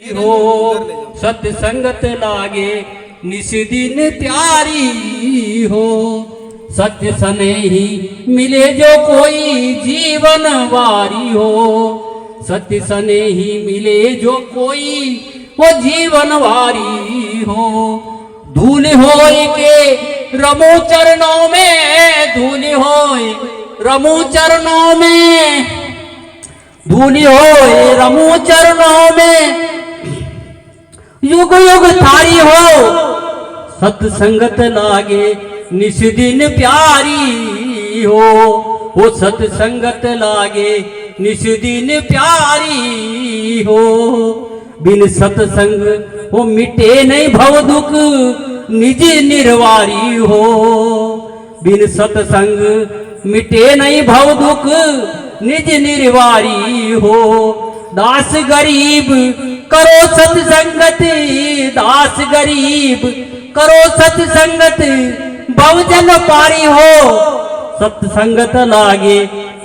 हो सत्संगत लागे निस दिन प्यारी हो। सत्य सने ही मिले जो कोई जीवन वारी हो। सत्य सने ही मिले जो कोई वो जीवन वारी हो। धूल होए के रमो चरणों में, धूल होए रमो चरणों में, धूल होए रमो चरणों में, युग युग थारी हो। सत्संगत लागे निस दिन प्यारी हो। वो सत्संगत लागे निस दिन प्यारी हो। बिन सत्संग वो मिटे नहीं भव दुख निज निर्वारी हो। बिन सत्संग मिटे नहीं भव दुख निज निर्वारी हो। दास गरीब करो सत्संगत, दास गरीब करो सत्संगत, बहुजन पारी हो। सत्संगत लागे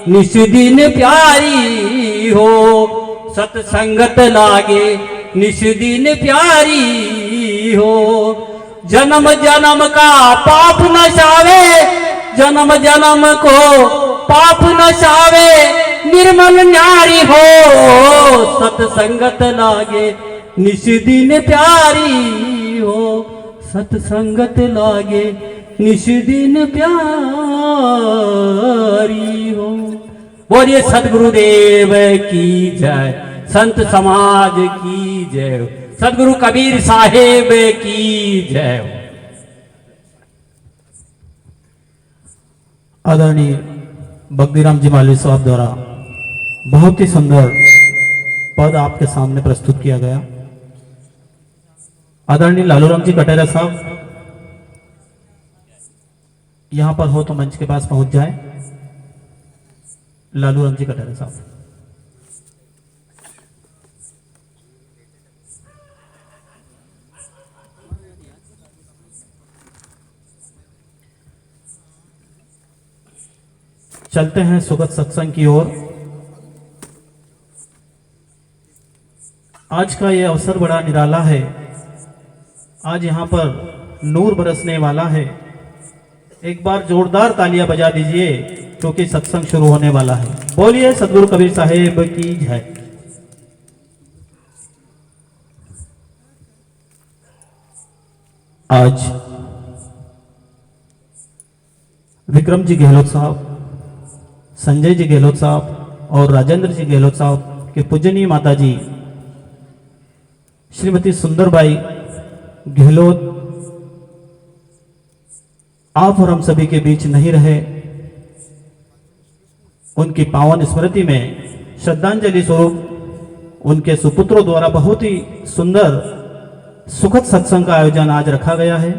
निस दिन प्यारी हो। सत्संगत लागे निस दिन प्यारी हो। जन्म जन्म का पाप नशावे, जन्म जन्म को पाप नशावे, निर्मल न्यारी हो। सत्संगत लागे निस दिन प्यारी हो। सत्संगत लागे निस दिन प्यारी हो। बोलिए सदगुरुदेव की जय, संत समाज की जय, सदगुरु कबीर साहेब की जय। आदरणीय बगदीराम जी माली साहब द्वारा बहुत ही सुंदर पद आपके सामने प्रस्तुत किया गया। आदरणीय लालूराम जी कटेरा साहब यहां पर हो तो मंच के पास पहुंच जाए। लालूराम जी कटेरा साहब। चलते हैं सुगत सत्संग की ओर। आज का ये अवसर बड़ा निराला है। आज यहाँ पर नूर बरसने वाला है। एक बार जोरदार तालियां बजा दीजिए क्योंकि सत्संग शुरू होने वाला है। बोलिए सदगुरु कबीर साहेब की जय। आज विक्रम जी गहलोत साहब, संजय जी गहलोत साहब और राजेंद्र जी गहलोत साहब के पूजनीय माता जी श्रीमती सुंदरबाई गहलोत आप और हम सभी के बीच नहीं रहे। उनकी पावन स्मृति में श्रद्धांजलि स्वरूप उनके सुपुत्रों द्वारा बहुत ही सुंदर सुखद सत्संग का आयोजन आज रखा गया है।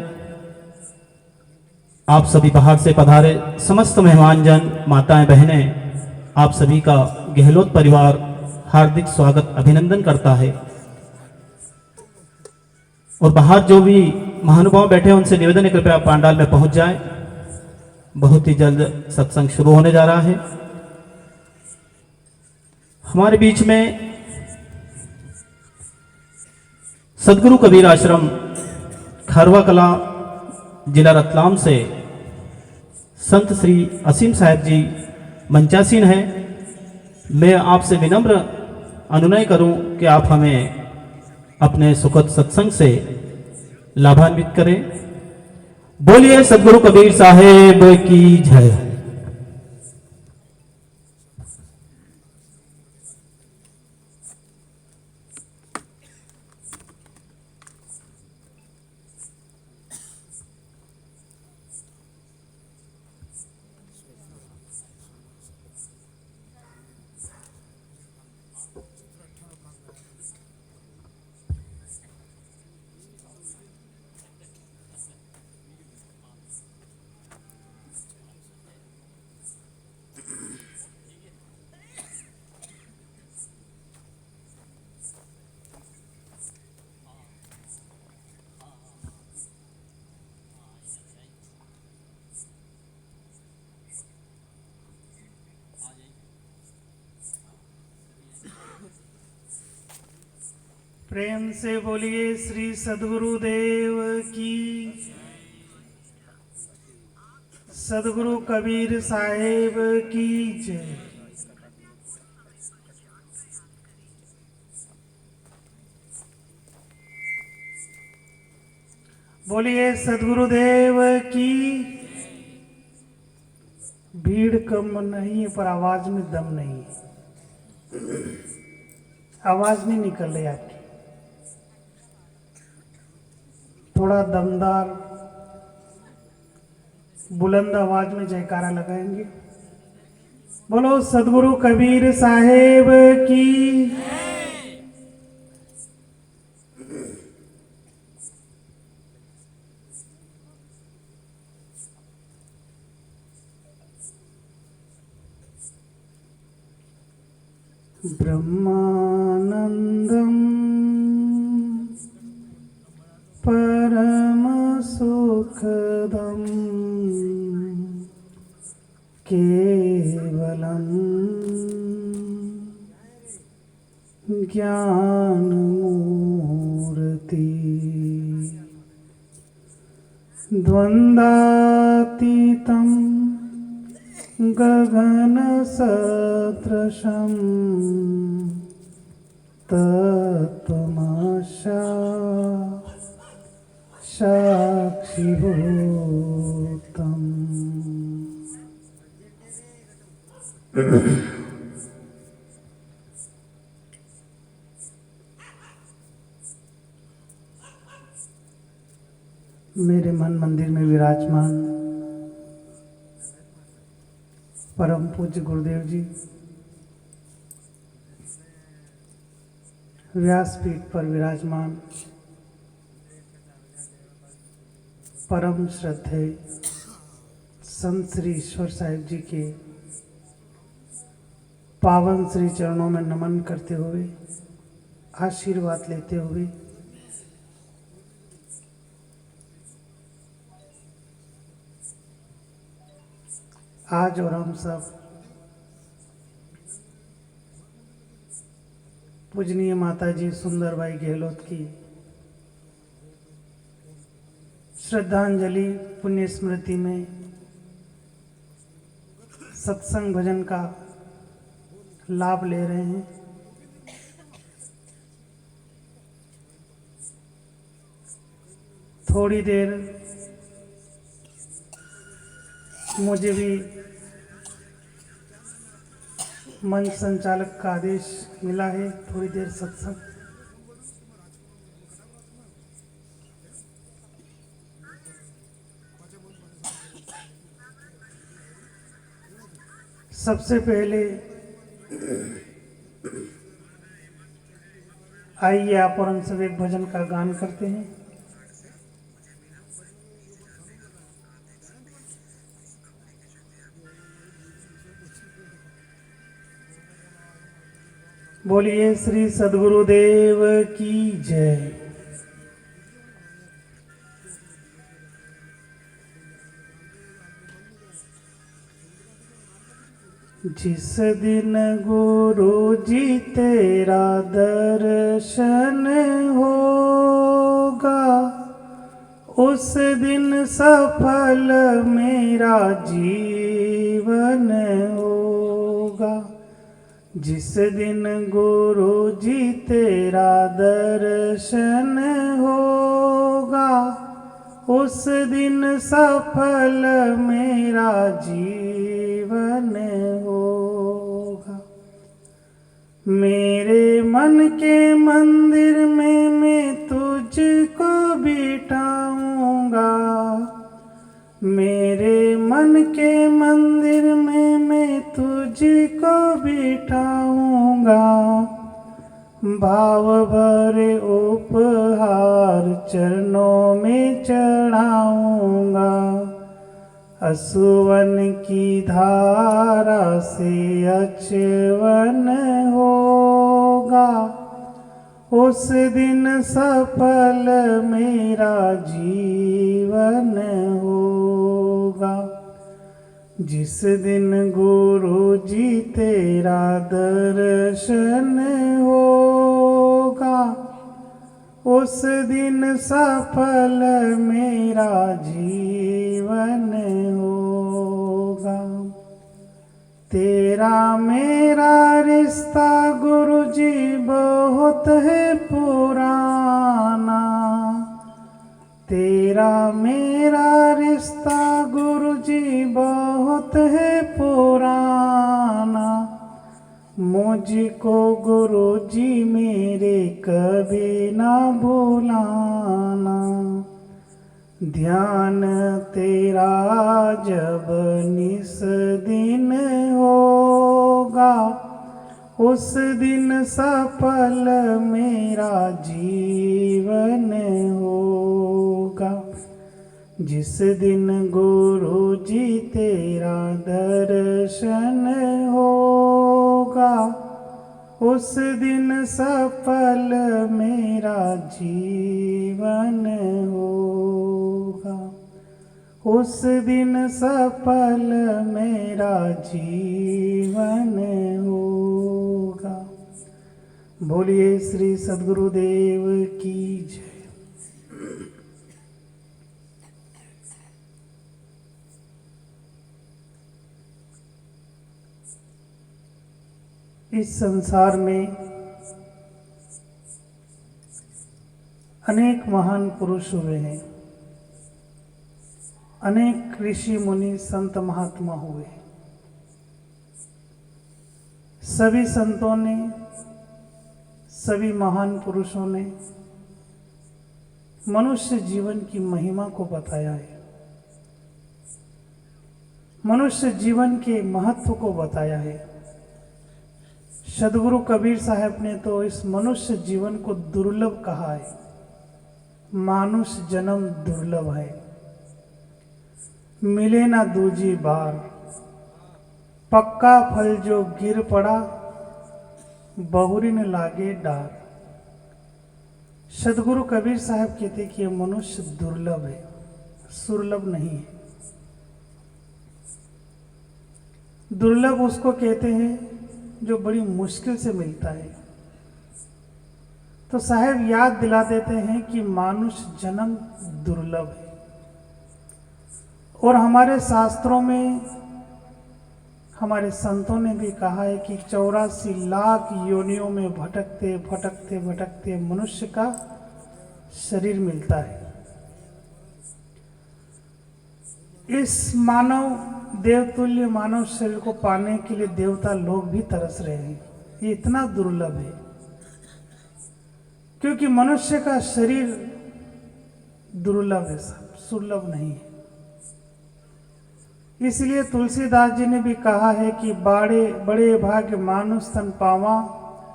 आप सभी बाहर से पधारे समस्त मेहमानजन, माताएं, बहनें, आप सभी का गहलोत परिवार हार्दिक स्वागत अभिनंदन करता है। और बाहर जो भी महानुभाव बैठे हैं उनसे निवेदन है कृपया पंडाल में पहुंच जाएं। बहुत ही जल्द सत्संग शुरू होने जा रहा है। हमारे बीच में सदगुरु कबीर आश्रम खरवा कला जिला रतलाम से संत श्री असीम साहब जी मंचासीन हैं। मैं आपसे विनम्र अनुनय करूं कि आप हमें अपने सुखद सत्संग से लाभान्वित करें। बोलिए सदगुरु कबीर साहेब की जय। प्रेम से बोलिए श्री सद्गुरुदेव की। सद्गुरु कबीर साहेब की जय। बोलिए सद्गुरुदेव की। भीड़ कम नहीं है पर आवाज में दम नहीं है। आवाज नहीं निकल रही आपकी। थोड़ा दमदार बुलंद आवाज में जयकारा लगाएंगे। बोलो सद्गुरु कबीर साहेब की। ब्रह्मानंदम परम सुखदम केवलम ज्ञानमूर्ति द्वंद्वातीतं गगन सदृशं साक्षिभूतम्। मेरे मन मंदिर में विराजमान परम पूज्य गुरुदेव जी व्यासपीठ पर विराजमान परम श्रद्धेय संत श्री ईश्वर साहिब जी के पावन श्री चरणों में नमन करते हुए आशीर्वाद लेते हुए आज और हम सब पूजनीय माता जी सुंदरबाई गहलोत की श्रद्धांजलि पुण्य स्मृति में सत्संग भजन का लाभ ले रहे हैं। थोड़ी देर मुझे भी मंच संचालक का आदेश मिला है, थोड़ी देर सत्संग। सबसे पहले आइए आप और हम सब एक भजन का गान करते हैं। बोलिए श्री सद्गुरुदेव की जय। जिस दिन गुरु जी तेरा दर्शन होगा उस दिन सफल मेरा जीवन होगा। जिस दिन गुरु जी तेरा दर्शन होगा उस दिन सफल मेरा जीवन होगा। मेरे मन के मंदिर में मैं तुझको बिठाऊंगा। मेरे मन के मंदिर में मैं तुझको बिठाऊंगा। भाव भरे उपहार चरणों में चढ़ाऊंगा। असुवन की धारा से अचवन होगा उस दिन सफल मेरा जीवन होगा। जिस दिन गुरु जी तेरा दर्शन होगा उस दिन सफल मेरा जीवन होगा। तेरा मेरा रिश्ता गुरु जी बहुत है पुराना। तेरा मेरा रिश्ता गुरु जी बहुत है पुराना। मुझको गुरु जी मेरे कभी ना भुलाना। ध्यान तेरा जब निस दिन होगा, उस दिन सफल मेरा जीवन होगा। जिस दिन गुरु जी तेरा दर्शन होगा, उस दिन सफल मेरा जीवन होगा। उस दिन सफल मेरा जीवन होगा। बोलिए श्री सद्गुरुदेव की जय। इस संसार में अनेक महान पुरुष हुए हैं, अनेक ऋषि मुनि संत महात्मा हुए। सभी संतों ने, सभी महान पुरुषों ने मनुष्य जीवन की महिमा को बताया है, मनुष्य जीवन के महत्व को बताया है। सद्गुरु कबीर साहब ने तो इस मनुष्य जीवन को दुर्लभ कहा है। मानुष जन्म दुर्लभ है, मिले ना दूजी बार। पक्का फल जो गिर पड़ा, बहुरिन लागे डार। सद्गुरु कबीर साहब कहते कि यह मनुष्य दुर्लभ है, सुलभ नहीं है। दुर्लभ उसको कहते हैं जो बड़ी मुश्किल से मिलता है। तो साहब याद दिला देते हैं कि मानुष जन्म दुर्लभ है। और हमारे शास्त्रों में, हमारे संतों ने भी कहा है कि 84 लाख योनियों में भटकते भटकते भटकते मनुष्य का शरीर मिलता है। इस मानव देवतुल्य मानव शरीर को पाने के लिए देवता लोग भी तरस रहे हैं। ये इतना दुर्लभ है क्योंकि मनुष्य का शरीर दुर्लभ है, सब सुलभ नहीं है। इसलिए तुलसीदास जी ने भी कहा है कि बड़े भाग्य मानुष तन पावा,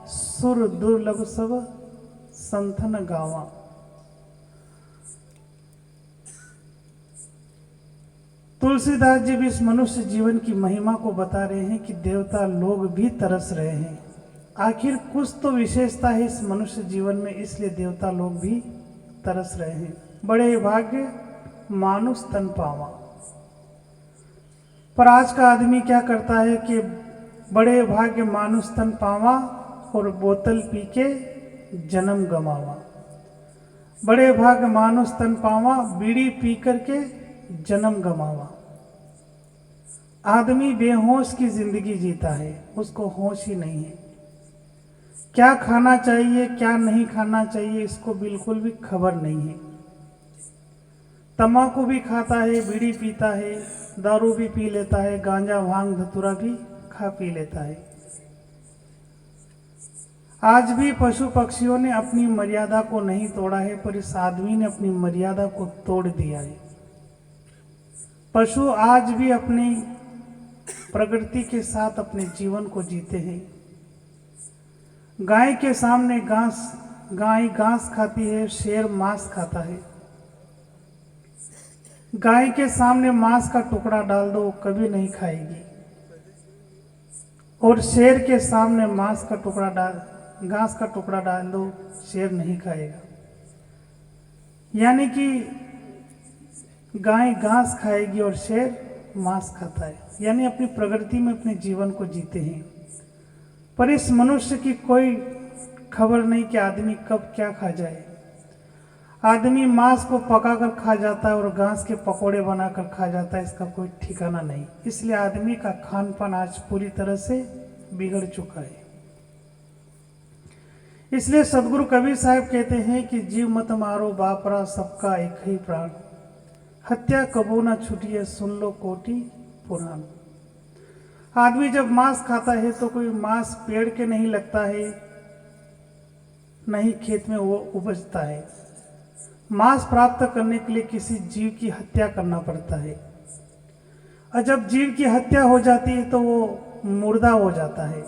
सुर दुर्लभ सब संतन गावा। तुलसीदास जी भी इस मनुष्य जीवन की महिमा को बता रहे हैं कि देवता लोग भी तरस रहे हैं। आखिर कुछ तो विशेषता है इस मनुष्य जीवन में, इसलिए देवता लोग भी तरस रहे हैं। बड़े भाग्य मानुष तन पावा। पर आज का आदमी क्या करता है कि बड़े भाग्य मानुष तन पावा और बोतल पी के जन्म गमावा। बड़े भाग्य मानुष तन पावा, बीड़ी पी करके जन्म गमावा। आदमी बेहोश की जिंदगी जीता है, उसको होश ही नहीं है। क्या खाना चाहिए क्या नहीं खाना चाहिए इसको बिल्कुल भी खबर नहीं है। तंबाकू भी खाता है, बीड़ी पीता है, दारू भी पी लेता है, गांजा भांग धतूरा भी खा पी लेता है। आज भी पशु पक्षियों ने अपनी मर्यादा को नहीं तोड़ा है, पर इस आदमी ने अपनी मर्यादा को तोड़ दिया है। पशु आज भी अपनी प्रकृति के साथ अपने जीवन को जीते हैं। गाय के सामने गाय घास खाती है, शेर मांस खाता है। गाय के सामने मांस का टुकड़ा डाल दो, कभी नहीं खाएगी। और शेर के सामने घास का टुकड़ा डाल दो, शेर नहीं खाएगा। यानी कि गाय घास खाएगी और शेर मांस खाता है, यानी अपनी प्रकृति में अपने जीवन को जीते हैं। पर इस मनुष्य की कोई खबर नहीं कि आदमी कब क्या खा जाए। आदमी मांस को पकाकर खा जाता है और घास के पकोड़े बनाकर खा जाता है, इसका कोई ठिकाना नहीं। इसलिए आदमी का खान पान आज पूरी तरह से बिगड़ चुका है। इसलिए सदगुरु कबीर साहब कहते हैं कि जीव मत मारो बापरा, सबका एक ही प्राण, हत्या कबू न छूटिए, सुन लो कोटि पुराण। आदमी जब मांस खाता है तो कोई मांस पेड़ के नहीं लगता है, नहीं खेत में वो उपजता है। मांस प्राप्त करने के लिए किसी जीव की हत्या करना पड़ता है, और जब जीव की हत्या हो जाती है तो वो मुर्दा हो जाता है,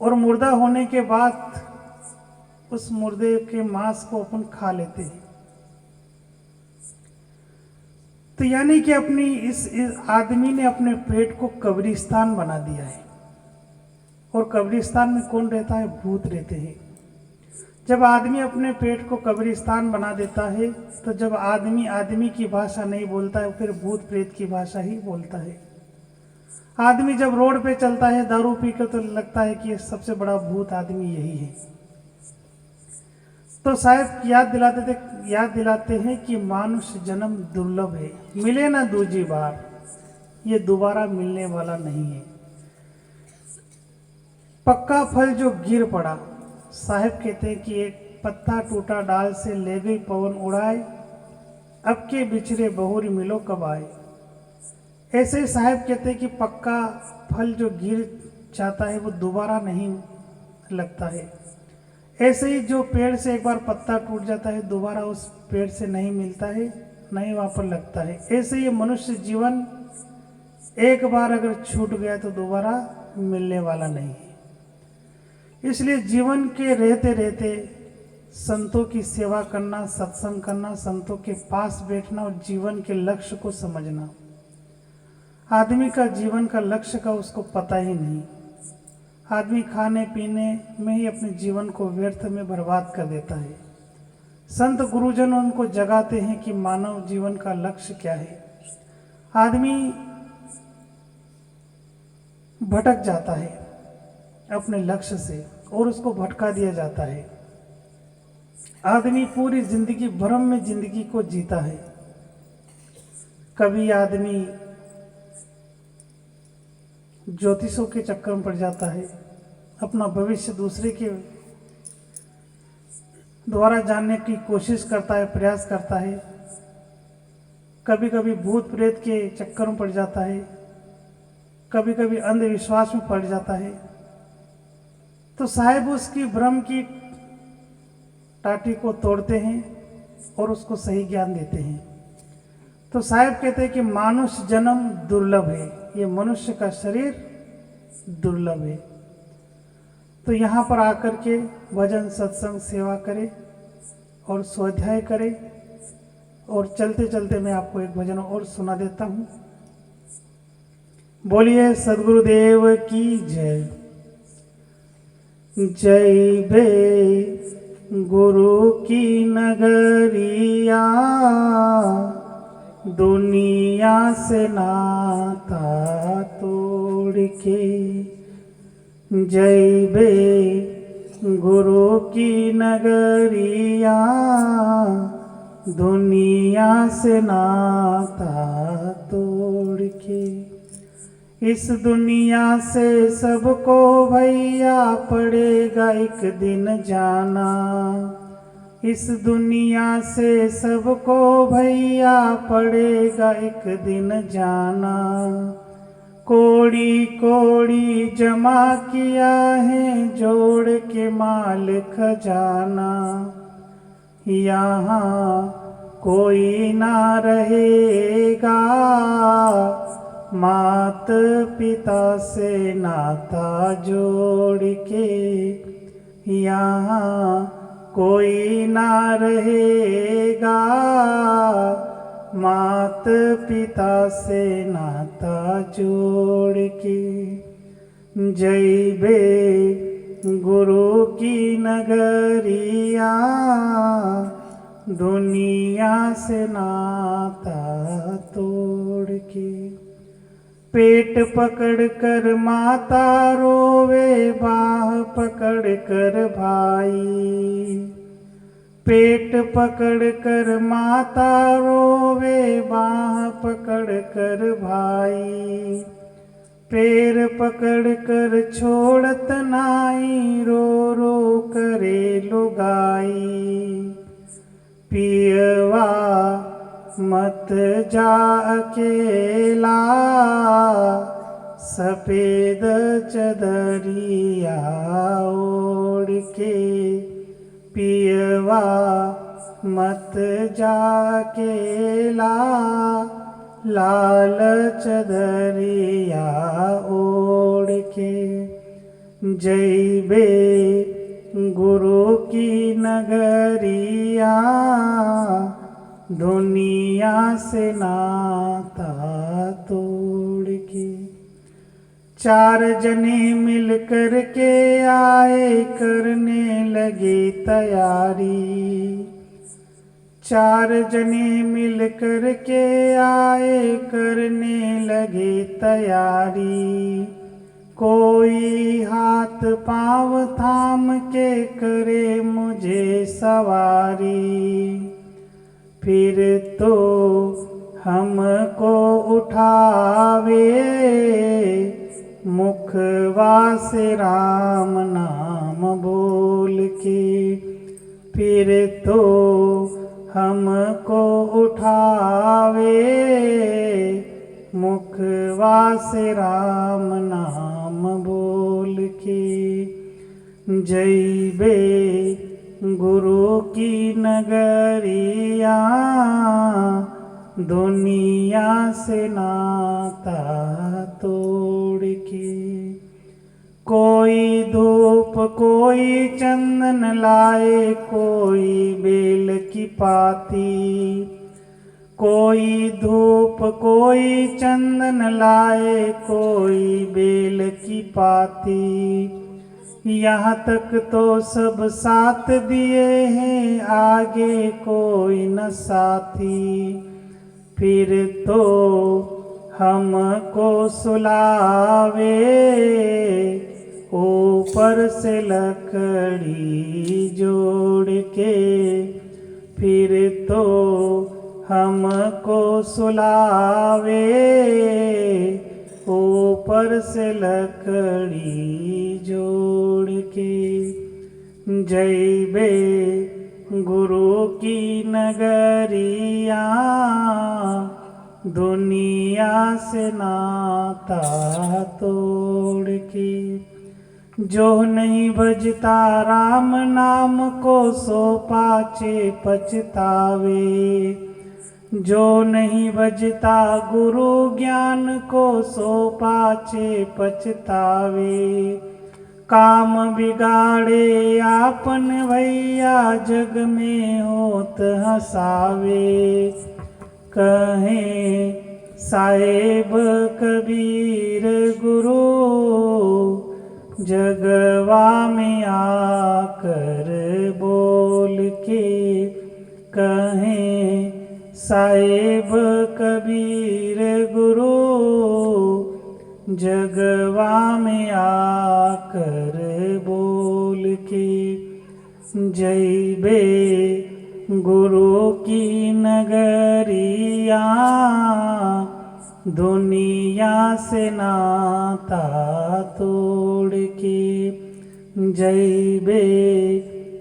और मुर्दा होने के बाद उस मुर्दे के मांस को अपन खा लेते हैं। तो यानी कि अपनी इस आदमी ने अपने पेट को कब्रिस्तान बना दिया है। और कब्रिस्तान में कौन रहता है? भूत रहते हैं। जब आदमी अपने पेट को कब्रिस्तान बना देता है तो जब आदमी आदमी की भाषा नहीं बोलता है, फिर भूत प्रेत की भाषा ही बोलता है। आदमी जब रोड पे चलता है दारू पीकर तो लगता है कि सबसे बड़ा भूत आदमी यही है। तो साहब याद दिलाते हैं कि मानुष्य जन्म दुर्लभ है, मिले ना दूजी बार, ये दोबारा मिलने वाला नहीं है। पक्का फल जो गिर पड़ा, साहब कहते हैं कि एक पत्ता टूटा डाल से ले गई पवन उड़ाए, अब के बिछड़े बहुरी मिलो कब आए। ऐसे साहब कहते हैं कि पक्का फल जो गिर जाता है वो दोबारा नहीं लगता है। ऐसे ही जो पेड़ से एक बार पत्ता टूट जाता है दोबारा उस पेड़ से नहीं मिलता है, नहीं वहाँ पर लगता है। ऐसे ही मनुष्य जीवन एक बार अगर छूट गया तो दोबारा मिलने वाला नहीं है। इसलिए जीवन के रहते रहते संतों की सेवा करना, सत्संग करना, संतों के पास बैठना और जीवन के लक्ष्य को समझना। आदमी का जीवन का लक्ष्य का उसको पता ही नहीं। आदमी खाने पीने में ही अपने जीवन को व्यर्थ में बर्बाद कर देता है। संत गुरुजन उनको जगाते हैं कि मानव जीवन का लक्ष्य क्या है। आदमी भटक जाता है अपने लक्ष्य से और उसको भटका दिया जाता है। आदमी पूरी जिंदगी भ्रम में जिंदगी को जीता है। कभी आदमी ज्योतिषों के चक्कर में पड़ जाता है, अपना भविष्य दूसरे के द्वारा जानने की कोशिश करता है, प्रयास करता है। कभी कभी भूत प्रेत के चक्कर में पड़ जाता है, कभी कभी अंधविश्वास में पड़ जाता है। तो साहिब उसकी भ्रम की टाटी को तोड़ते हैं और उसको सही ज्ञान देते हैं। तो साहिब कहते हैं कि मानुष जन्म दुर्लभ है, ये मनुष्य का शरीर दुर्लभ है। तो यहाँ पर आकर के भजन सत्संग सेवा करे और स्वाध्याय करे। और चलते चलते मैं आपको एक भजन और सुना देता हूँ। बोलिए सद्गुरुदेव की जय। जय बे गुरु की नगरिया, दुनिया से नाता तोड़ के। जय बे गुरु की नगरिया, दुनिया से नाता तोड़ के। इस दुनिया से सबको भैया पड़ेगा एक दिन जाना। इस दुनिया से सबको भैया पड़ेगा एक दिन जाना। कोड़ी कोड़ी जमा किया है जोड़ के माल खजाना। यहाँ कोई ना रहेगा, मात पिता से नाता जोड़ के। यहाँ कोई ना रहेगा, मात पिता से नाता जोड़ के। जय बे गुरु की नगरिया, दुनिया से नाता तोड़ के। पेट पकड़ कर माता रोवे, बाह पकड़ कर भाई। पेट पकड़ कर माता रोवे, बाह पकड़ कर भाई, पैर पकड़ कर छोड़त नाई, रो रो करे लुगाई। पियवा मत जा अकेला, सफेद चदरिया ओढ़ के। पियवा मत जा अकेला, लाल चदरिया ओढ़ के। जैबे गुरु की नगरिया, दुनिया से नाता तोड़ के। चार जने मिल कर के आए, करने लगे तैयारी। चार जने मिल कर के आए, करने लगे तैयारी। कोई हाथ पाँव थाम के करे मुझे सवारी। फिर तो हमको उठावे, मुखवा से राम नाम बोल के। फिर तो हमको उठावे, मुखवा से राम नाम बोल के। जैबे गुरु की नगरिया, दुनिया से नाता तोड़ के। कोई धूप कोई चंदन लाए, कोई बेल की पाती। कोई धूप कोई चंदन लाए, कोई बेल की पाती। यहाँ तक तो सब साथ दिए हैं, आगे कोई न साथी। फिर तो हमको सुलावे, ऊपर से लकड़ी जोड़ के। फिर तो हमको सुलावे, ऊपर से लकड़ी जोड़ के। जैबे गुरु की नगरिया, दुनिया से नाता तोड़ के। जो नहीं भजता राम नाम को, सो पाछे पछतावे। जो नहीं भजता गुरु ज्ञान को, सो पाछे पछतावे। काम बिगाड़े आपन भैया, जग में होत हसावे। कहें साहेब कबीर गुरु, जगवा में आकर बोल के। कहें साहेब कबीर गुरु, जगवा में आकर बोल के। जैबे गुरु की नगरिया, दुनिया से नाता तोड़ के। जैबे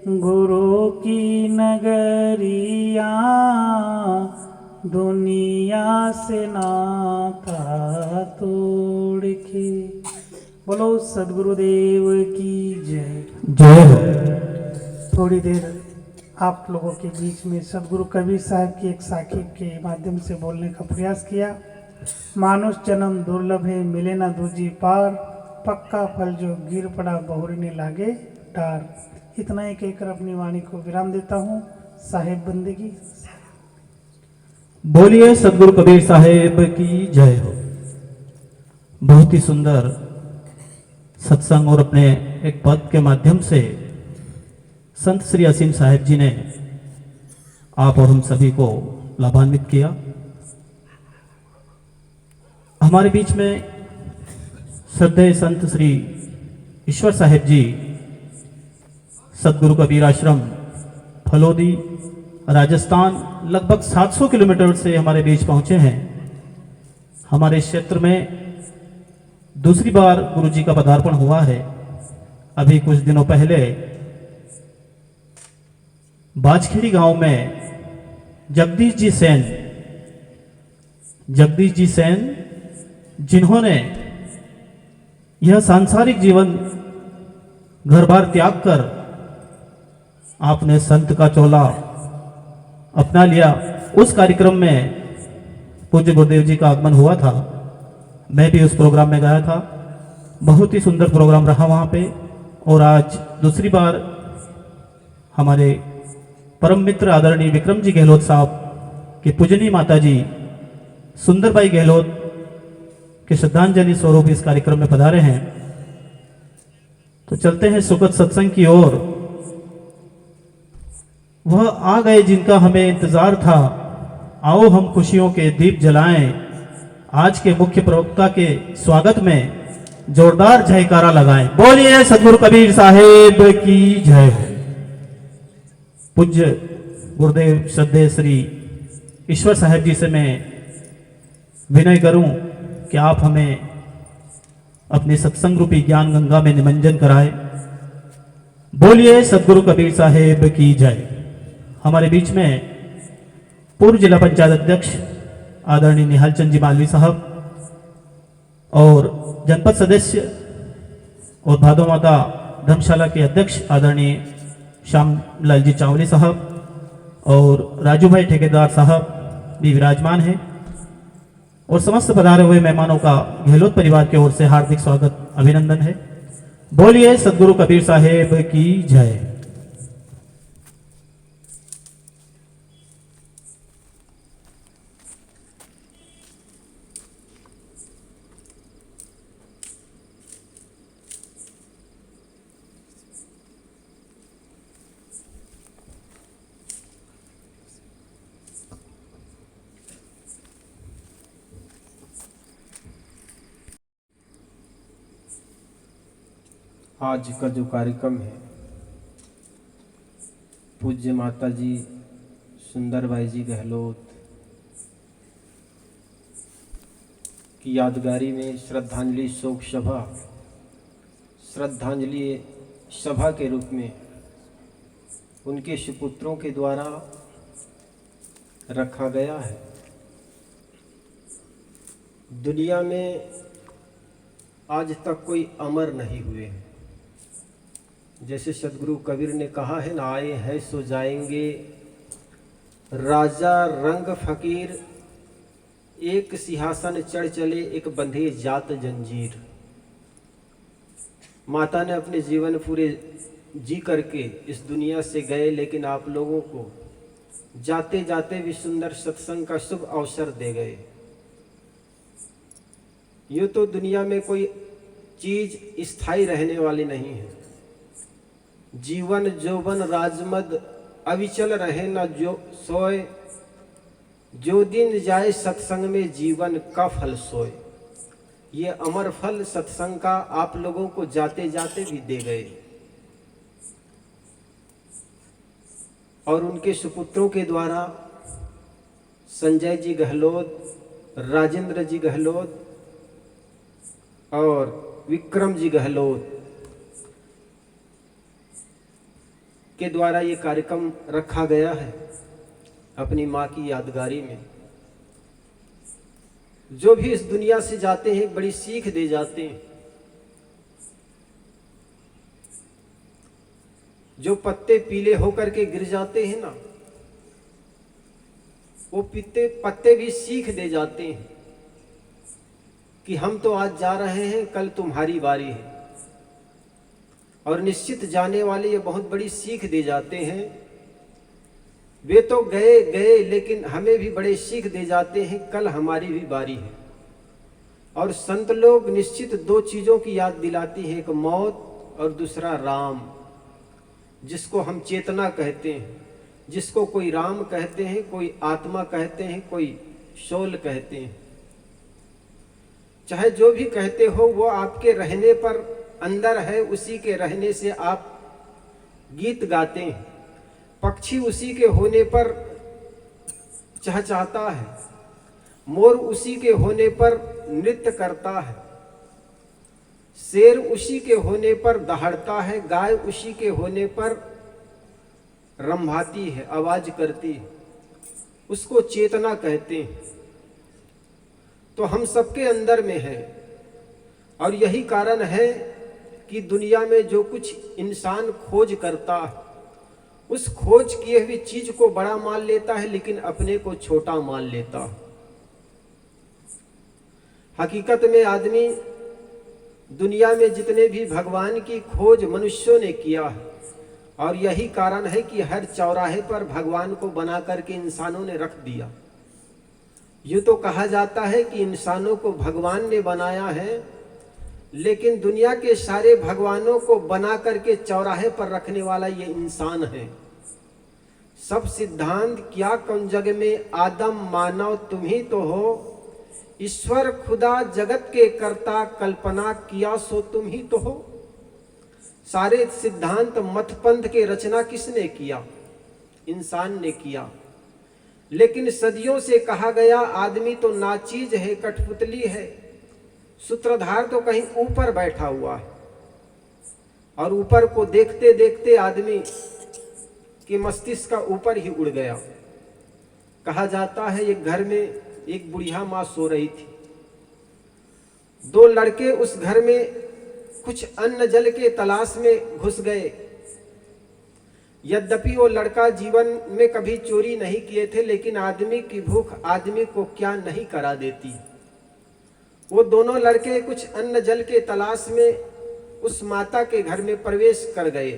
गुरु की नगरिया, दुनिया से नाता तोड़ के। बोलो सद्गुरुदेव की जय। जय हो। थोड़ी देर आप लोगों के बीच में सदगुरु कबीर साहब की एक साखी के माध्यम से बोलने का प्रयास किया। मानुष जन्म दुर्लभ है, मिले ना दूजी पार। पक्का फल जो गिर पड़ा, बहुरने लागे डार। इतना ही कहकर अपनी वाणी को विराम देता हूँ। साहेब बंदगी। बोलिए सदगुरु कबीर साहेब की जय हो। बहुत ही सुंदर सत्संग और अपने एक पद के माध्यम से संत श्री असीम साहेब जी ने आप और हम सभी को लाभान्वित किया। हमारे बीच में श्रद्धेय संत श्री ईश्वर साहेब जी सदगुरु कबीर आश्रम फलोदी, राजस्थान लगभग 700 किलोमीटर से हमारे बीच पहुंचे हैं। हमारे क्षेत्र में दूसरी बार गुरुजी का पदार्पण हुआ है। अभी कुछ दिनों पहले बाजखेड़ी गांव में जगदीश जी सेन जिन्होंने यह सांसारिक जीवन घर बार त्याग कर आपने संत का चोला अपना लिया, उस कार्यक्रम में पूज्य गुरुदेव जी का आगमन हुआ था। मैं भी उस प्रोग्राम में गया था। बहुत ही सुंदर प्रोग्राम रहा वहाँ पे। और आज दूसरी बार हमारे परम मित्र आदरणीय विक्रम जी गहलोत साहब की पूजनीय माता जी सुंदरबाई गहलोत के श्रद्धांजलि स्वरूप इस कार्यक्रम में पधारे हैं। तो चलते हैं सुखद सत्संग की ओर। वह आ गए जिनका हमें इंतजार था, आओ हम खुशियों के दीप जलाएं। आज के मुख्य प्रवक्ता के स्वागत में जोरदार जयकारा लगाएं। बोलिए सदगुरु कबीर साहेब की जय हो। पूज्य गुरुदेव श्रद्धेय श्री ईश्वर साहेब जी से मैं विनय करूं कि आप हमें अपने सत्संग रूपी ज्ञान गंगा में निमंजन कराएं। बोलिए सदगुरु कबीर साहेब की जय। हमारे बीच में पूर्व जिला पंचायत अध्यक्ष आदरणीय निहाल चंद जी मालवी साहब और जनपद सदस्य और भादो माता धर्मशाला के अध्यक्ष आदरणीय श्यामलाल जी चावली साहब और राजू भाई ठेकेदार साहब भी विराजमान हैं। और समस्त पधारे हुए मेहमानों का गहलोत परिवार की ओर से हार्दिक स्वागत अभिनंदन है। बोलिए सदगुरु कबीर साहेब की जय। आज का जो कार्यक्रम है, पूज्य माता जी सुंदरबाई जी गहलोत की यादगारी में श्रद्धांजलि शोक सभा, श्रद्धांजलि सभा के रूप में उनके सुपुत्रों के द्वारा रखा गया है। दुनिया में आज तक कोई अमर नहीं हुए हैं। जैसे सदगुरु कबीर ने कहा है ना, आए हैं सो जाएंगे, राजा रंग फकीर, एक सिंहासन चढ़ चले, एक बंधे जात जंजीर। माता ने अपने जीवन पूरे जी करके इस दुनिया से गए, लेकिन आप लोगों को जाते जाते भी सुंदर सत्संग का शुभ अवसर दे गए। यूँ तो दुनिया में कोई चीज स्थायी रहने वाली नहीं है। जीवन जोबन राजमद अविचल रहे न जो सोए, जो दिन जाए सत्संग में जीवन का फल सोए। ये अमर फल सत्संग का आप लोगों को जाते जाते भी दे गए। और उनके सुपुत्रों के द्वारा संजय जी गहलोत, राजेंद्र जी गहलोत और विक्रम जी गहलोत के द्वारा ये कार्यक्रम रखा गया है अपनी माँ की यादगारी में। जो भी इस दुनिया से जाते हैं बड़ी सीख दे जाते हैं। जो पत्ते पीले होकर के गिर जाते हैं ना, वो पत्ते भी सीख दे जाते हैं कि हम तो आज जा रहे हैं, कल तुम्हारी बारी है। और निश्चित जाने वाले ये बहुत बड़ी सीख दे जाते हैं। वे तो गए गए, लेकिन हमें भी बड़े सीख दे जाते हैं, कल हमारी भी बारी है। और संत लोग निश्चित दो चीज़ों की याद दिलाती है, एक मौत और दूसरा राम, जिसको हम चेतना कहते हैं, जिसको कोई राम कहते हैं, कोई आत्मा कहते हैं, कोई शोल कहते हैं। चाहे जो भी कहते हो, वो आपके रहने पर अंदर है, उसी के रहने से आप गीत गाते हैं। पक्षी उसी के होने पर चहचहाता है, मोर उसी के होने पर नृत्य करता है, शेर उसी के होने पर दहाड़ता है, गाय उसी के होने पर रंभाती है, आवाज करती है, उसको चेतना कहते हैं। तो हम सबके अंदर में है, और यही कारण है कि दुनिया में जो कुछ इंसान खोज करता है, उस खोज किए हुई चीज को बड़ा मान लेता है, लेकिन अपने को छोटा मान लेता है। हकीकत में आदमी दुनिया में जितने भी भगवान की खोज मनुष्यों ने किया है, और यही कारण है कि हर चौराहे पर भगवान को बना करके इंसानों ने रख दिया। यूँ तो कहा जाता है कि इंसानों को भगवान ने बनाया है, लेकिन दुनिया के सारे भगवानों को बना करके चौराहे पर रखने वाला ये इंसान है। सब सिद्धांत क्या कौन जग में, आदम मानव तुम ही तो हो, ईश्वर खुदा जगत के कर्ता, कल्पना किया सो तुम ही तो हो। सारे सिद्धांत मत पंथ के रचना किसने किया? इंसान ने किया। लेकिन सदियों से कहा गया आदमी तो नाचीज है, कठपुतली है, सूत्रधार तो कहीं ऊपर बैठा हुआ है, और ऊपर को देखते देखते आदमी के मस्तिष्क का ऊपर ही उड़ गया। कहा जाता है एक घर में एक बुढ़िया माँ सो रही थी, दो लड़के उस घर में कुछ अन्न जल के तलाश में घुस गए। यद्यपि वो लड़का जीवन में कभी चोरी नहीं किए थे, लेकिन आदमी की भूख आदमी को क्या नहीं करा देती। वो दोनों लड़के कुछ अन्न जल के तलाश में उस माता के घर में प्रवेश कर गए।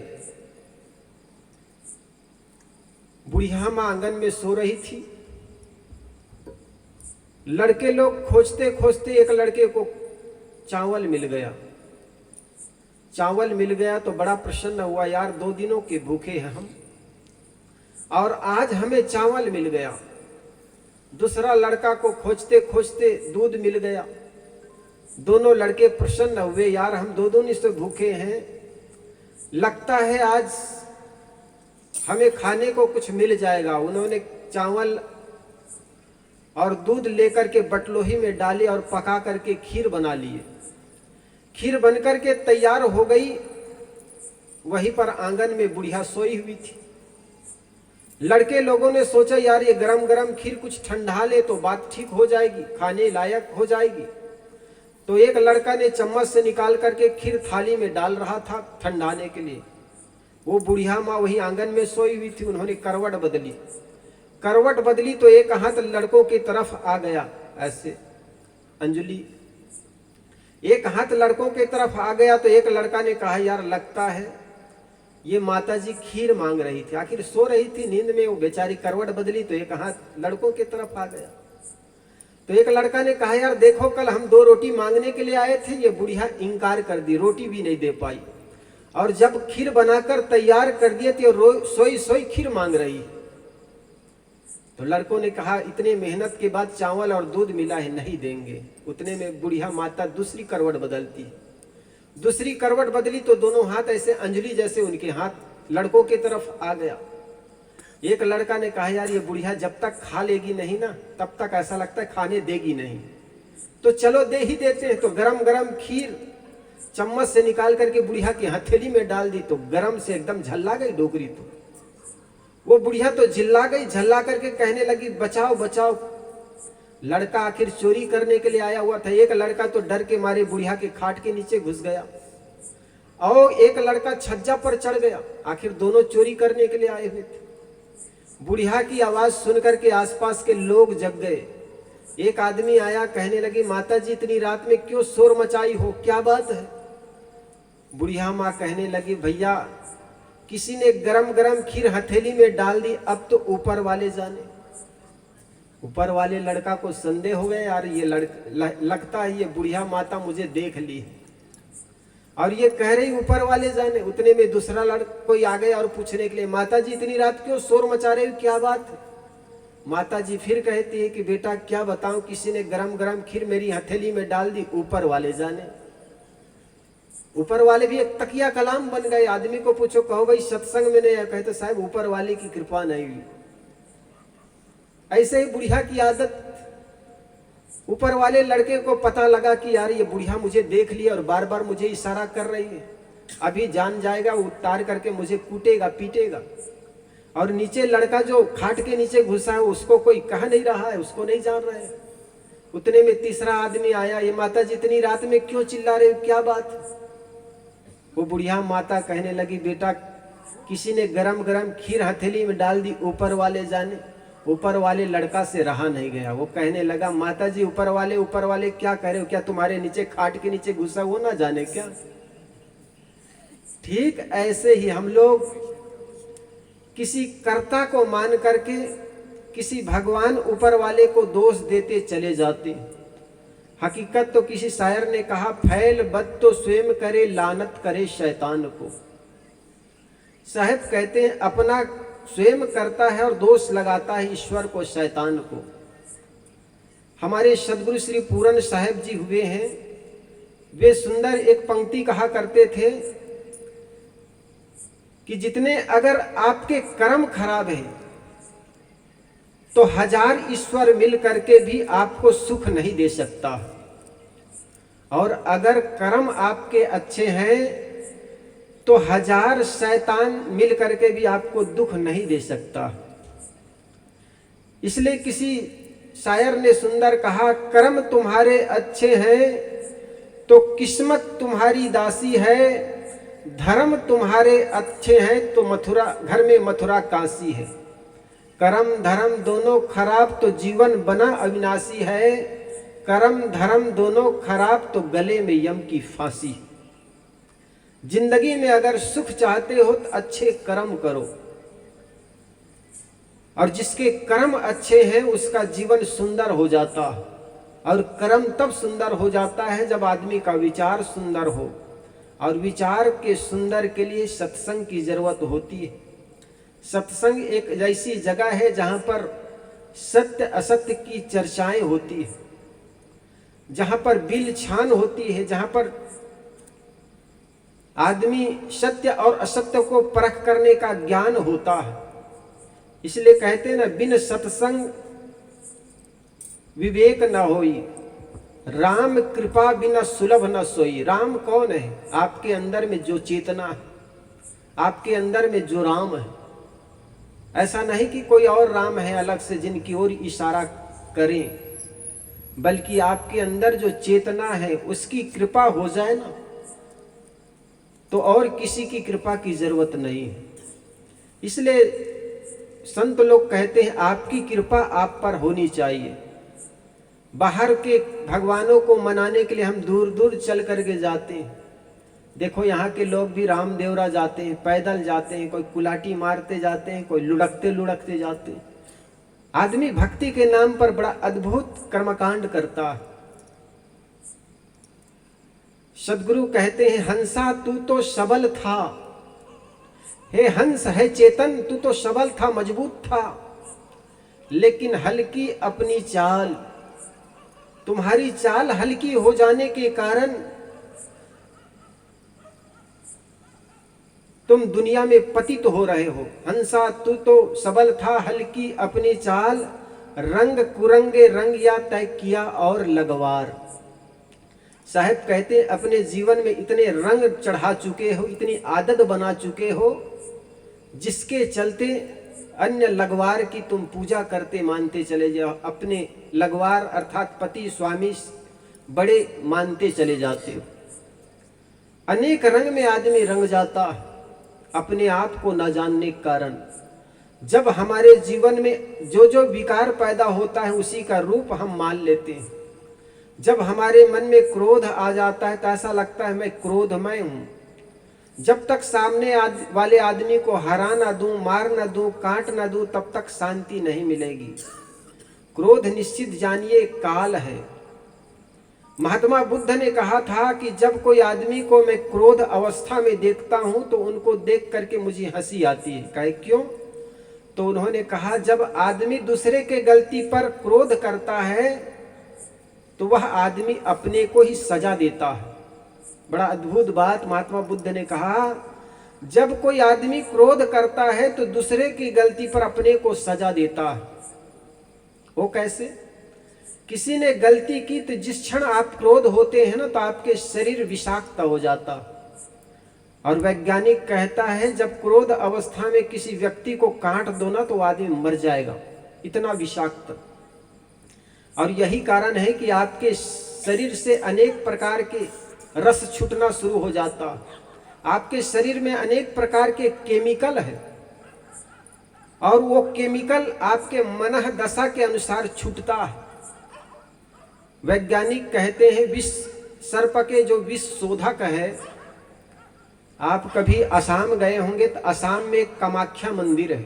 बुढ़िया माँ आंगन में सो रही थी। लड़के लोग खोजते खोजते एक लड़के को चावल मिल गया। चावल मिल गया तो बड़ा प्रसन्न हुआ, यार 2 दिनों के भूखे हैं हम, और आज हमें चावल मिल गया। दूसरा लड़का को खोजते खोजते दूध मिल गया। दोनों लड़के प्रसन्न हुए, यार हम 2 दिन से भूखे हैं, लगता है आज हमें खाने को कुछ मिल जाएगा। उन्होंने चावल और दूध लेकर के बटलोही में डाले और पका करके खीर बना लिए। खीर बनकर के तैयार हो गई। वहीं पर आंगन में बुढ़िया सोई हुई थी। लड़के लोगों ने सोचा यार ये गरम गरम खीर कुछ ठंडा ले तो बात ठीक हो जाएगी, खाने लायक हो जाएगी। तो एक लड़का ने चम्मच से निकाल करके खीर थाली में डाल रहा था ठंडाने के लिए। वो बुढ़िया माँ वही आंगन में सोई हुई थी। उन्होंने करवट बदली। करवट बदली तो एक हाथ लड़कों की तरफ आ गया, ऐसे अंजलि, एक हाथ लड़कों की तरफ आ गया। तो एक लड़का ने कहा यार लगता है ये माताजी खीर मांग रही थी, आखिर सो रही थी नींद में, वो बेचारी करवट बदली तो एक हाथ लड़कों की तरफ आ गया। तो एक लड़का ने कहा यार देखो कल हम 2 रोटी मांगने के लिए आए थे, ये बुढ़िया इंकार कर दी, रोटी भी नहीं दे पाई, और जब खीर बनाकर तैयार कर दिए तो सोई सोई खीर मांग रही। तो लड़कों ने कहा इतने मेहनत के बाद चावल और दूध मिला है, नहीं देंगे। उतने में बुढ़िया माता दूसरी करवट बदलती। दूसरी करवट बदली तो दोनों हाथ ऐसे अंजलि जैसे उनके हाथ लड़कों की तरफ आ गया। एक लड़का ने कहा यार ये बुढ़िया जब तक खा लेगी नहीं ना, तब तक ऐसा लगता है खाने देगी नहीं, तो चलो दे ही देते हैं। तो गरम गरम खीर चम्मच से निकाल करके बुढ़िया की हथेली में डाल दी, तो गरम से एकदम झल्ला गई डोकरी। तो वो बुढ़िया तो झिल्ला गई, झल्ला करके कहने लगी बचाओ बचाओ। लड़का आखिर चोरी करने के लिए आया हुआ था। एक लड़का तो डर के मारे बुढ़िया के खाट के नीचे घुस गया, और एक लड़का छज्जा पर चढ़ गया। आखिर दोनों चोरी करने के लिए आए हुए थे। बुढ़िया की आवाज सुन करके आसपास के लोग जग गए। एक आदमी आया, कहने लगी माताजी इतनी रात में क्यों शोर मचाई हो, क्या बात है? बुढ़िया माँ कहने लगी भैया किसी ने गरम गरम खीर हथेली में डाल दी, अब तो ऊपर वाले जाने। ऊपर वाले लड़का को संदेह हो गया, यार ये लगता है ये बुढ़िया माता मुझे देख ली है, और ये कह रही ऊपर वाले जाने। उतने में दूसरा लड़का कोई आ गया और पूछने के लिए माता जी इतनी रात क्यों शोर मचा रहे हो, क्या बात है? माता जी फिर कहती है कि बेटा क्या बताऊं, किसी ने गरम गरम खीर मेरी हथेली में डाल दी, ऊपर वाले जाने। ऊपर वाले भी एक तकिया कलाम बन गए। आदमी को पूछो, कहो भाई सत्संग में नहीं आया, कहते साहब ऊपर वाले की कृपा नहीं हुई। ऐसे ही बुढ़िया की आदत, ऊपर वाले लड़के को पता लगा कि यार ये बुढ़िया मुझे देख लिया और बार बार मुझे इशारा कर रही है, अभी जान जाएगा, उतार करके मुझे कूटेगा पीटेगा। और नीचे लड़का जो खाट के नीचे घुसा है उसको कोई कह नहीं रहा है, उसको नहीं जान रहे हैं। उतने में तीसरा आदमी आया, ये माता जी इतनी रात में क्यों चिल्ला रहे हो, क्या बात? वो बुढ़िया माता कहने लगी, बेटा किसी ने गरम गरम खीर हथेली में डाल दी, ऊपर वाले जाने। ऊपर वाले लड़का से रहा नहीं गया, वो कहने लगा, माता जी ऊपर वाले क्या कह रहे हो, क्या तुम्हारे नीचे खाट के नीचे घुसा वो ना जाने क्या? ठीक ऐसे ही हम लोग किसी कर्ता को मान करके किसी भगवान ऊपर वाले को दोष देते चले जाते हैं। हकीकत तो किसी शायर ने कहा, फैल बद तो स्वयं करे, लानत करे शैतान को। साहब कहते हैं अपना स्वयं करता है और दोष लगाता है ईश्वर को, शैतान को। हमारे सदगुरु श्री पूरन साहब जी हुए हैं, वे सुंदर एक पंक्ति कहा करते थे कि जितने अगर आपके कर्म खराब हैं तो 1000 ईश्वर मिल करके भी आपको सुख नहीं दे सकता, और अगर कर्म आपके अच्छे हैं तो 1000 शैतान मिल करके भी आपको दुख नहीं दे सकता। इसलिए किसी शायर ने सुंदर कहा, कर्म तुम्हारे अच्छे हैं तो किस्मत तुम्हारी दासी है, धर्म तुम्हारे अच्छे हैं तो मथुरा घर में मथुरा काशी है। कर्म धर्म दोनों खराब तो जीवन बना अविनाशी है, कर्म धर्म दोनों खराब तो गले में यम की फांसी। जिंदगी में अगर सुख चाहते हो तो अच्छे कर्म करो, और जिसके कर्म अच्छे हैं उसका जीवन सुंदर हो जाता है। और कर्म तब सुंदर हो जाता है जब आदमी का विचार सुंदर हो, और विचार के सुंदर के लिए सत्संग की जरूरत होती है। सत्संग एक ऐसी जगह है जहां पर सत्य असत्य की चर्चाएं होती है, जहां पर बिल छान होती है, जहां पर आदमी सत्य और असत्य को परख करने का ज्ञान होता है। इसलिए कहते हैं ना, बिन सत्संग विवेक न होई, राम कृपा बिना सुलभ न सोई। राम कौन है? आपके अंदर में जो चेतना है, आपके अंदर में जो राम है। ऐसा नहीं कि कोई और राम है अलग से जिनकी ओर इशारा करें, बल्कि आपके अंदर जो चेतना है उसकी कृपा हो जाए ना, तो और किसी की कृपा की जरूरत नहीं है। इसलिए संत लोग कहते हैं आपकी कृपा आप पर होनी चाहिए। बाहर के भगवानों को मनाने के लिए हम दूर दूर चल करके जाते हैं। देखो यहाँ के लोग भी रामदेवरा जाते हैं, पैदल जाते हैं, कोई कुलाटी मारते जाते हैं, कोई लुढ़कते लुढ़कते जाते हैं। आदमी भक्ति के नाम पर बड़ा अद्भुत कर्मकांड करता है। सदगुरु कहते हैं, हंसा तू तो सबल था, हे हंस है चेतन तू तो सबल था, मजबूत था, लेकिन हल्की अपनी चाल। तुम्हारी चाल हल्की हो जाने के कारण तुम दुनिया में पतित हो रहे हो। हंसा तू तो सबल था, हल्की अपनी चाल, रंग कुरंगे रंग या तय किया और लगवार। साहब कहते अपने जीवन में इतने रंग चढ़ा चुके हो, इतनी आदत बना चुके हो, जिसके चलते अन्य लगवार की तुम पूजा करते मानते चले जाओ। अपने लगवार अर्थात पति स्वामी बड़े मानते चले जाते हो। अनेक रंग में आदमी रंग जाता है अपने आप को न जानने के कारण। जब हमारे जीवन में जो जो विकार पैदा होता है उसी का रूप हम मान लेते हैं। जब हमारे मन में क्रोध आ जाता है तो ऐसा लगता है मैं क्रोधमय हूँ। जब तक सामने वाले आदमी को हरा ना दूं, मार ना दूं, काट ना दूं, तब तक शांति नहीं मिलेगी। क्रोध निश्चित जानिए काल है। महात्मा बुद्ध ने कहा था कि जब कोई आदमी को मैं क्रोध अवस्था में देखता हूं तो उनको देख करके मुझे हंसी आती है। कहे क्यों? तो उन्होंने कहा जब आदमी दूसरे के गलती पर क्रोध करता है तो वह आदमी अपने को ही सजा देता है। बड़ा अद्भुत बात महात्मा बुद्ध ने कहा, जब कोई आदमी क्रोध करता है तो दूसरे की गलती पर अपने को सजा देता है। वो कैसे? किसी ने गलती की तो जिस क्षण आप क्रोध होते हैं ना तो आपके शरीर विषाक्त हो जाता। और वैज्ञानिक कहता है जब क्रोध अवस्था में किसी व्यक्ति को काट दो ना तो वो आदमी मर जाएगा, इतना विषाक्त। और यही कारण है कि आपके शरीर से अनेक प्रकार के रस छूटना शुरू हो जाता। आपके शरीर में अनेक प्रकार के केमिकल है और वो केमिकल आपके मन दशा के अनुसार छूटता है। वैज्ञानिक कहते हैं विष सर्प के जो विष शोधक है, आप कभी असम गए होंगे तो असम में कामाख्या मंदिर है।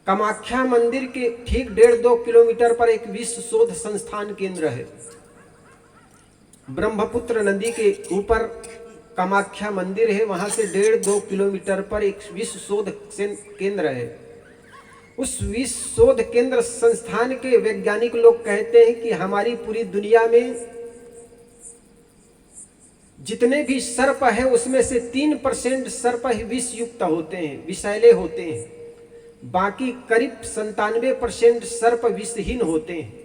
कामाख्या मंदिर के ठीक 1.5-2 किलोमीटर पर एक विश्व शोध संस्थान केंद्र है। ब्रह्मपुत्र नदी के ऊपर कामाख्या मंदिर है, वहां से 1.5-2 किलोमीटर पर एक विश्व शोध केंद्र है। उस विश्व शोध केंद्र संस्थान के वैज्ञानिक लोग कहते हैं कि हमारी पूरी दुनिया में जितने भी सर्प है उसमें से 3% सर्प ही विष युक्त होते हैं, विषैले होते हैं। बाकी करीब 97% सर्प विषहीन होते हैं।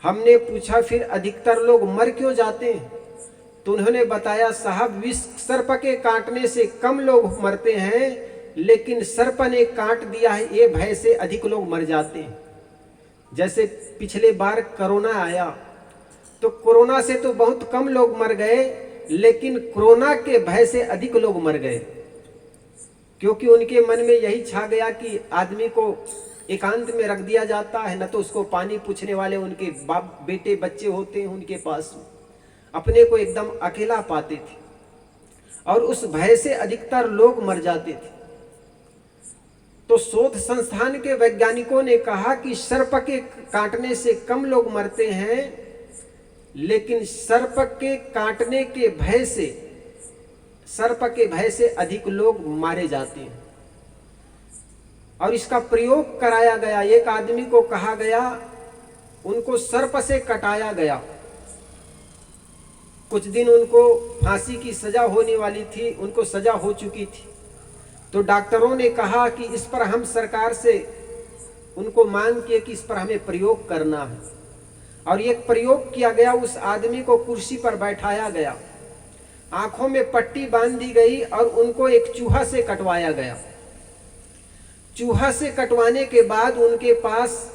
हमने पूछा फिर अधिकतर लोग मर क्यों जाते हैं? तो उन्होंने बताया साहब विष सर्प के काटने से कम लोग मरते हैं, लेकिन सर्प ने काट दिया है ये भय से अधिक लोग मर जाते हैं। जैसे पिछले बार कोरोना आया तो कोरोना से तो बहुत कम लोग मर गए, लेकिन कोरोना के भय से अधिक लोग मर गए, क्योंकि उनके मन में यही छा गया कि आदमी को एकांत में रख दिया जाता है, न तो उसको पानी पूछने वाले उनके बाप बेटे बच्चे होते हैं उनके पास, अपने को एकदम अकेला पाते थे और उस भय से अधिकतर लोग मर जाते थे। तो शोध संस्थान के वैज्ञानिकों ने कहा कि सर्प के काटने से कम लोग मरते हैं, लेकिन सर्प के काटने के भय से, सर्प के भय से अधिक लोग मारे जाते हैं। और इसका प्रयोग कराया गया। एक आदमी को कहा गया, उनको सर्प से कटाया गया। कुछ दिन उनको फांसी की सजा होने वाली थी, उनको सजा हो चुकी थी। तो डॉक्टरों ने कहा कि इस पर हम सरकार से उनको मांग किए कि इस पर हमें प्रयोग करना है। और एक प्रयोग किया गया, उस आदमी को कुर्सी पर बैठाया गया, आंखों में पट्टी बांध दी गई और उनको एक चूहा से कटवाया गया। चूहा से कटवाने के बाद उनके पास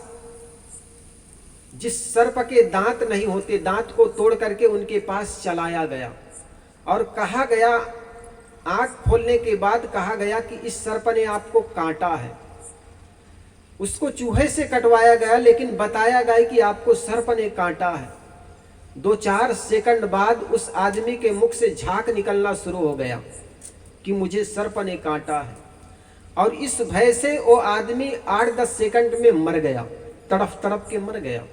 जिस सर्प के दांत नहीं होते, दांत को तोड़ करके उनके पास चलाया गया और कहा गया, आंख खोलने के बाद कहा गया कि इस सर्प ने आपको काटा है। उसको चूहे से कटवाया गया, लेकिन बताया गया कि आपको सर्प ने काटा है। 2-4 सेकंड बाद उस आदमी के मुख से झाग निकलना शुरू हो गया कि मुझे सर्प ने काटा है। और इस भय से वो आदमी 8-10 सेकंड में मर गया, तड़प तड़प के मर गया।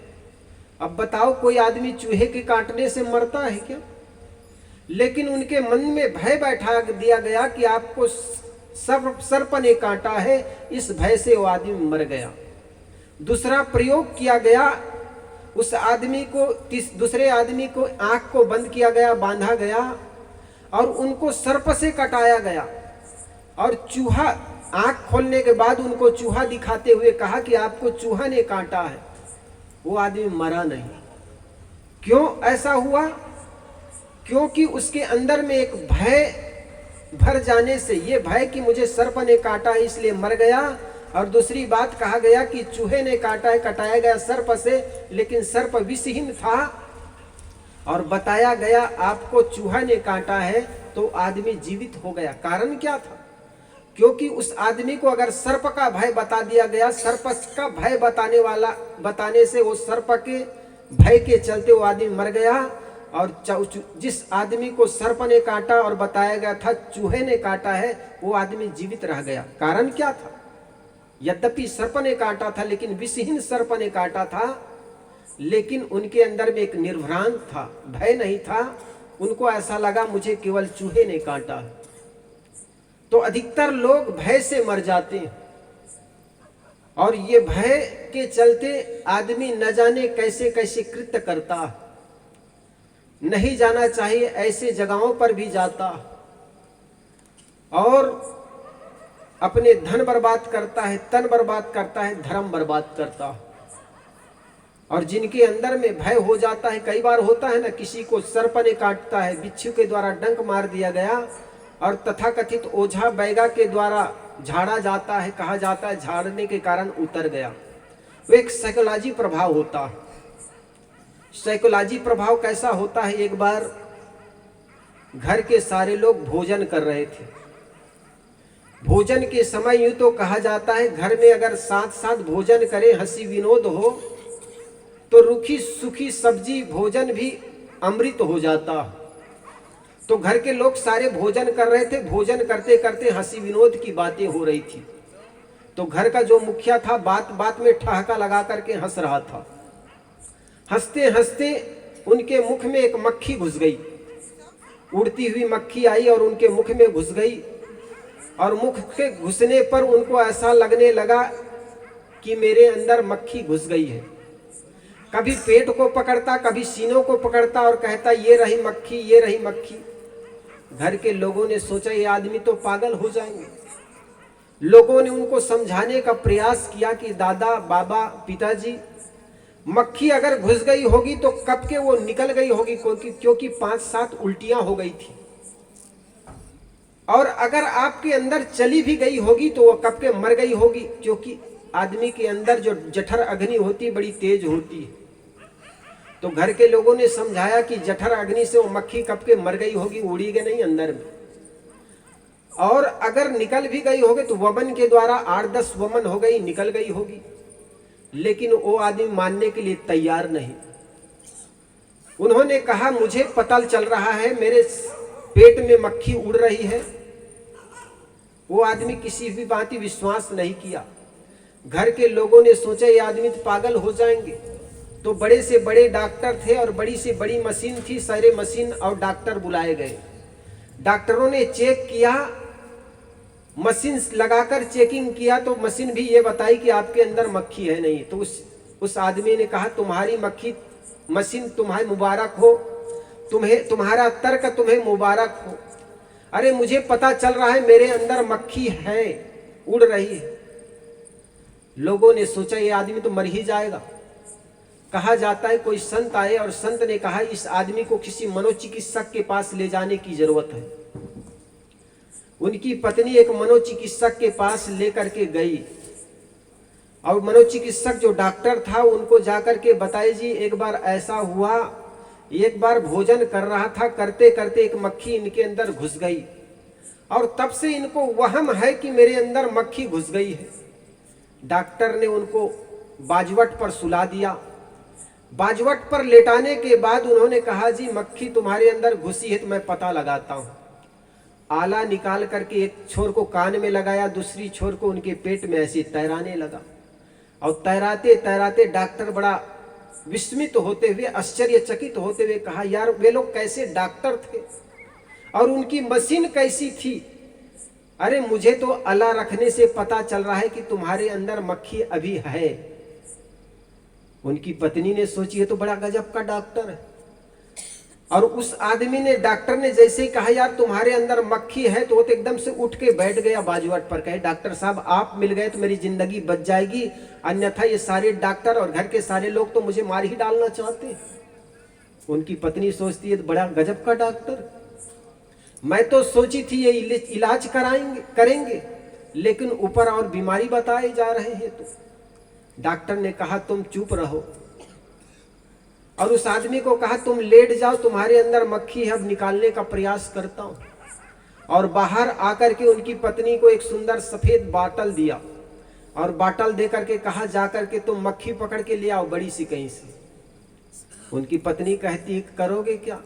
अब बताओ कोई आदमी चूहे के काटने से मरता है क्या? लेकिन उनके मन में भय बैठा दिया गया कि आपको सर्प ने काटा है, इस भय से वो आदमी मर गया। दूसरा प्रयोग किया गया, उस आदमी को, दूसरे आदमी को आंख को बंद किया गया, बांधा गया और उनको सर्प से कटाया गया। और चूहा, आंख खोलने के बाद उनको चूहा दिखाते हुए कहा कि आपको चूहा ने काटा है। वो आदमी मरा नहीं। क्यों ऐसा हुआ? क्योंकि उसके अंदर में एक भय भर जाने से, ये भय कि मुझे सर्प ने काटा है इसलिए मर गया। और दूसरी बात कहा गया कि चूहे ने काटा है, कटाया गया सर्प से, लेकिन सर्प विषहीन था और बताया गया आपको चूहा ने काटा है, तो आदमी जीवित हो गया। कारण क्या था? क्योंकि उस आदमी को अगर सर्प का भय बता दिया गया, सर्प का भय बताने से वो सर्प के भय के चलते वो आदमी मर गया। और जिस आदमी को सर्प ने काटा और बताया गया था चूहे ने काटा है, वो आदमी जीवित रह गया। कारण क्या था? यद्यपि सर्प ने काटा था, लेकिन विषहीन सर्प ने काटा था, लेकिन उनके अंदर में एक निर्भ्रांत था, भय नहीं था। उनको ऐसा लगा मुझे केवल चूहे ने काटा है। तो अधिकतर लोग भय से मर जाते हैं और ये भय के चलते आदमी न जाने कैसे कैसे कृत्य करता है। नहीं जाना चाहिए ऐसे जगहों पर भी जाता और अपने धन बर्बाद करता है, तन बर्बाद करता है, धर्म बर्बाद करता है। और जिनके अंदर में भय हो जाता है, कई बार होता है ना, किसी को सर्प ने काटता है, बिच्छू के द्वारा डंक मार दिया गया और तथाकथित ओझा बैगा के द्वारा झाड़ा जाता है, कहा जाता है झाड़ने के कारण उतर गया। वो एक साइकोलॉजी प्रभाव होता है। साइकोलॉजी प्रभाव कैसा होता है, एक बार घर के सारे लोग भोजन कर रहे थे। भोजन के समय यूं तो कहा जाता है घर में अगर साथ साथ भोजन करें, हंसी विनोद हो, तो रूखी सूखी सब्जी भोजन भी अमृत हो जाता। तो घर के लोग सारे भोजन कर रहे थे, भोजन करते करते हंसी विनोद की बातें हो रही थी। तो घर का जो मुखिया था बात बात में ठहाका लगा करके हंस रहा था। हंसते हंसते उनके मुख में एक मक्खी घुस गई, उड़ती हुई मक्खी आई और उनके मुख में घुस गई। और मुख के घुसने पर उनको ऐसा लगने लगा कि मेरे अंदर मक्खी घुस गई है। कभी पेट को पकड़ता, कभी सीनों को पकड़ता और कहता ये रही मक्खी, ये रही मक्खी। घर के लोगों ने सोचा ये आदमी तो पागल हो जाएंगे। लोगों ने उनको समझाने का प्रयास किया कि दादा, बाबा, पिताजी, मक्खी अगर घुस गई होगी तो कब के वो निकल गई होगी, क्योंकि 5-7 उल्टियां हो गई थी। और अगर आपके अंदर चली भी गई होगी तो वो कब के मर गई होगी, क्योंकि आदमी के अंदर जो जठर अग्नि होती बड़ी तेज होती है। तो घर के लोगों ने समझाया कि जठर अग्नि से वो मक्खी कब के मर गई होगी, उड़ी गई नहीं अंदर में। और अगर निकल भी गई होगी तो वमन के द्वारा 8-10 वमन हो गई, निकल गई होगी। लेकिन वो आदमी मानने के लिए तैयार नहीं। उन्होंने कहा मुझे पता चल रहा है मेरे पेट में मक्खी उड़ रही है। वो आदमी किसी भी बात की विश्वास नहीं किया। घर के लोगों ने सोचा ये आदमी तो पागल हो जाएंगे। तो बड़े से बड़े डॉक्टर थे और बड़ी से बड़ी मशीन थी, सारे मशीन और डॉक्टर बुलाए गए। डॉक्टरों ने चेक किया, मशीन लगाकर चेकिंग किया तो मशीन भी ये बताई कि आपके अंदर मक्खी है नहीं। तो उस आदमी ने कहा तुम्हारी मक्खी मशीन तुम्हारी मुबारक हो, तुम्हारा तर्क तुम्हें मुबारक हो। अरे मुझे पता चल रहा है मेरे अंदर मक्खी है, उड़ रही है। लोगों ने सोचा ये आदमी तो मर ही जाएगा। कहा जाता है कोई संत आए और संत ने कहा इस आदमी को किसी मनोचिकित्सक के पास ले जाने की जरूरत है। उनकी पत्नी एक मनोचिकित्सक के पास लेकर के गई और मनोचिकित्सक जो डॉक्टर था उनको जाकर के बताए जी एक बार ऐसा हुआ, एक बार भोजन कर रहा था, करते करते एक मक्खी इनके अंदर घुस गई और तब से इनको वहम है कि मेरे अंदर मक्खी घुस गई है। डॉक्टर ने उनको बाजवट पर सुला दिया। बाजवट पर लेटाने के बाद उन्होंने कहा जी मक्खी तुम्हारे अंदर घुसी है तो मैं पता लगाता हूं। आला निकाल करके एक छोर को कान में लगाया, दूसरी छोर को उनके पेट में ऐसे तैराने लगा। और तैराते तैराते डॉक्टर बड़ा विस्मित होते हुए, आश्चर्यचकित होते हुए कहा यार वे लोग कैसे डॉक्टर थे और उनकी मशीन कैसी थी। अरे मुझे तो आला रखने से पता चल रहा है कि तुम्हारे अंदर मक्खी अभी है। उनकी पत्नी ने सोची है तो बड़ा गजब का डॉक्टर है। और उस आदमी ने, डॉक्टर ने जैसे ही कहा यार तुम्हारे अंदर मक्खी है तो वो तो एकदम से उठ के बैठ गया बाजवट पर। कहे डॉक्टर साहब आप मिल गए तो मेरी जिंदगी बच जाएगी, अन्यथा ये सारे डॉक्टर और घर के सारे लोग तो मुझे मार ही डालना चाहते हैं। उनकी पत्नी सोचती है तो बड़ा गजब का डॉक्टर, मैं तो सोची थी ये इलाज करेंगे लेकिन ऊपर और बीमारी बताए जा रहे हैं। तो डॉक्टर ने कहा तुम चुप रहो और उस आदमी को कहा तुम लेट जाओ, तुम्हारे अंदर मक्खी है, अब निकालने का प्रयास करता हूं। और बाहर आकर के उनकी पत्नी को एक सुंदर सफेद बाटल दिया और बाटल दे करके कहा जाकर के तुम मक्खी पकड़ के ले आओ बड़ी सी कहीं से। उनकी पत्नी कहती करोगे क्या?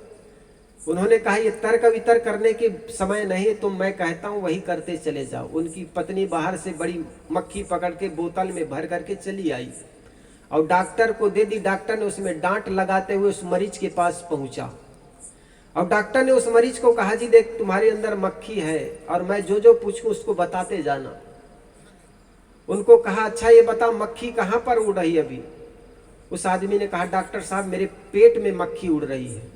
उन्होंने कहा ये तर्क वितर्क करने के समय नहीं, तो मैं कहता हूं वही करते चले जाओ। उनकी पत्नी बाहर से बड़ी मक्खी पकड़ के बोतल में भर करके चली आई और डॉक्टर को दे दी। डॉक्टर ने उसमें डांट लगाते हुए उस मरीज के पास पहुंचा और डॉक्टर ने उस मरीज को कहा जी देख तुम्हारे अंदर मक्खी है और मैं जो जो पूछूं उसको बताते जाना। उनको कहा अच्छा ये बता मक्खी कहां पर उड़ रही है अभी? उस आदमी ने कहा डॉक्टर साहब मेरे पेट में मक्खी उड़ रही है।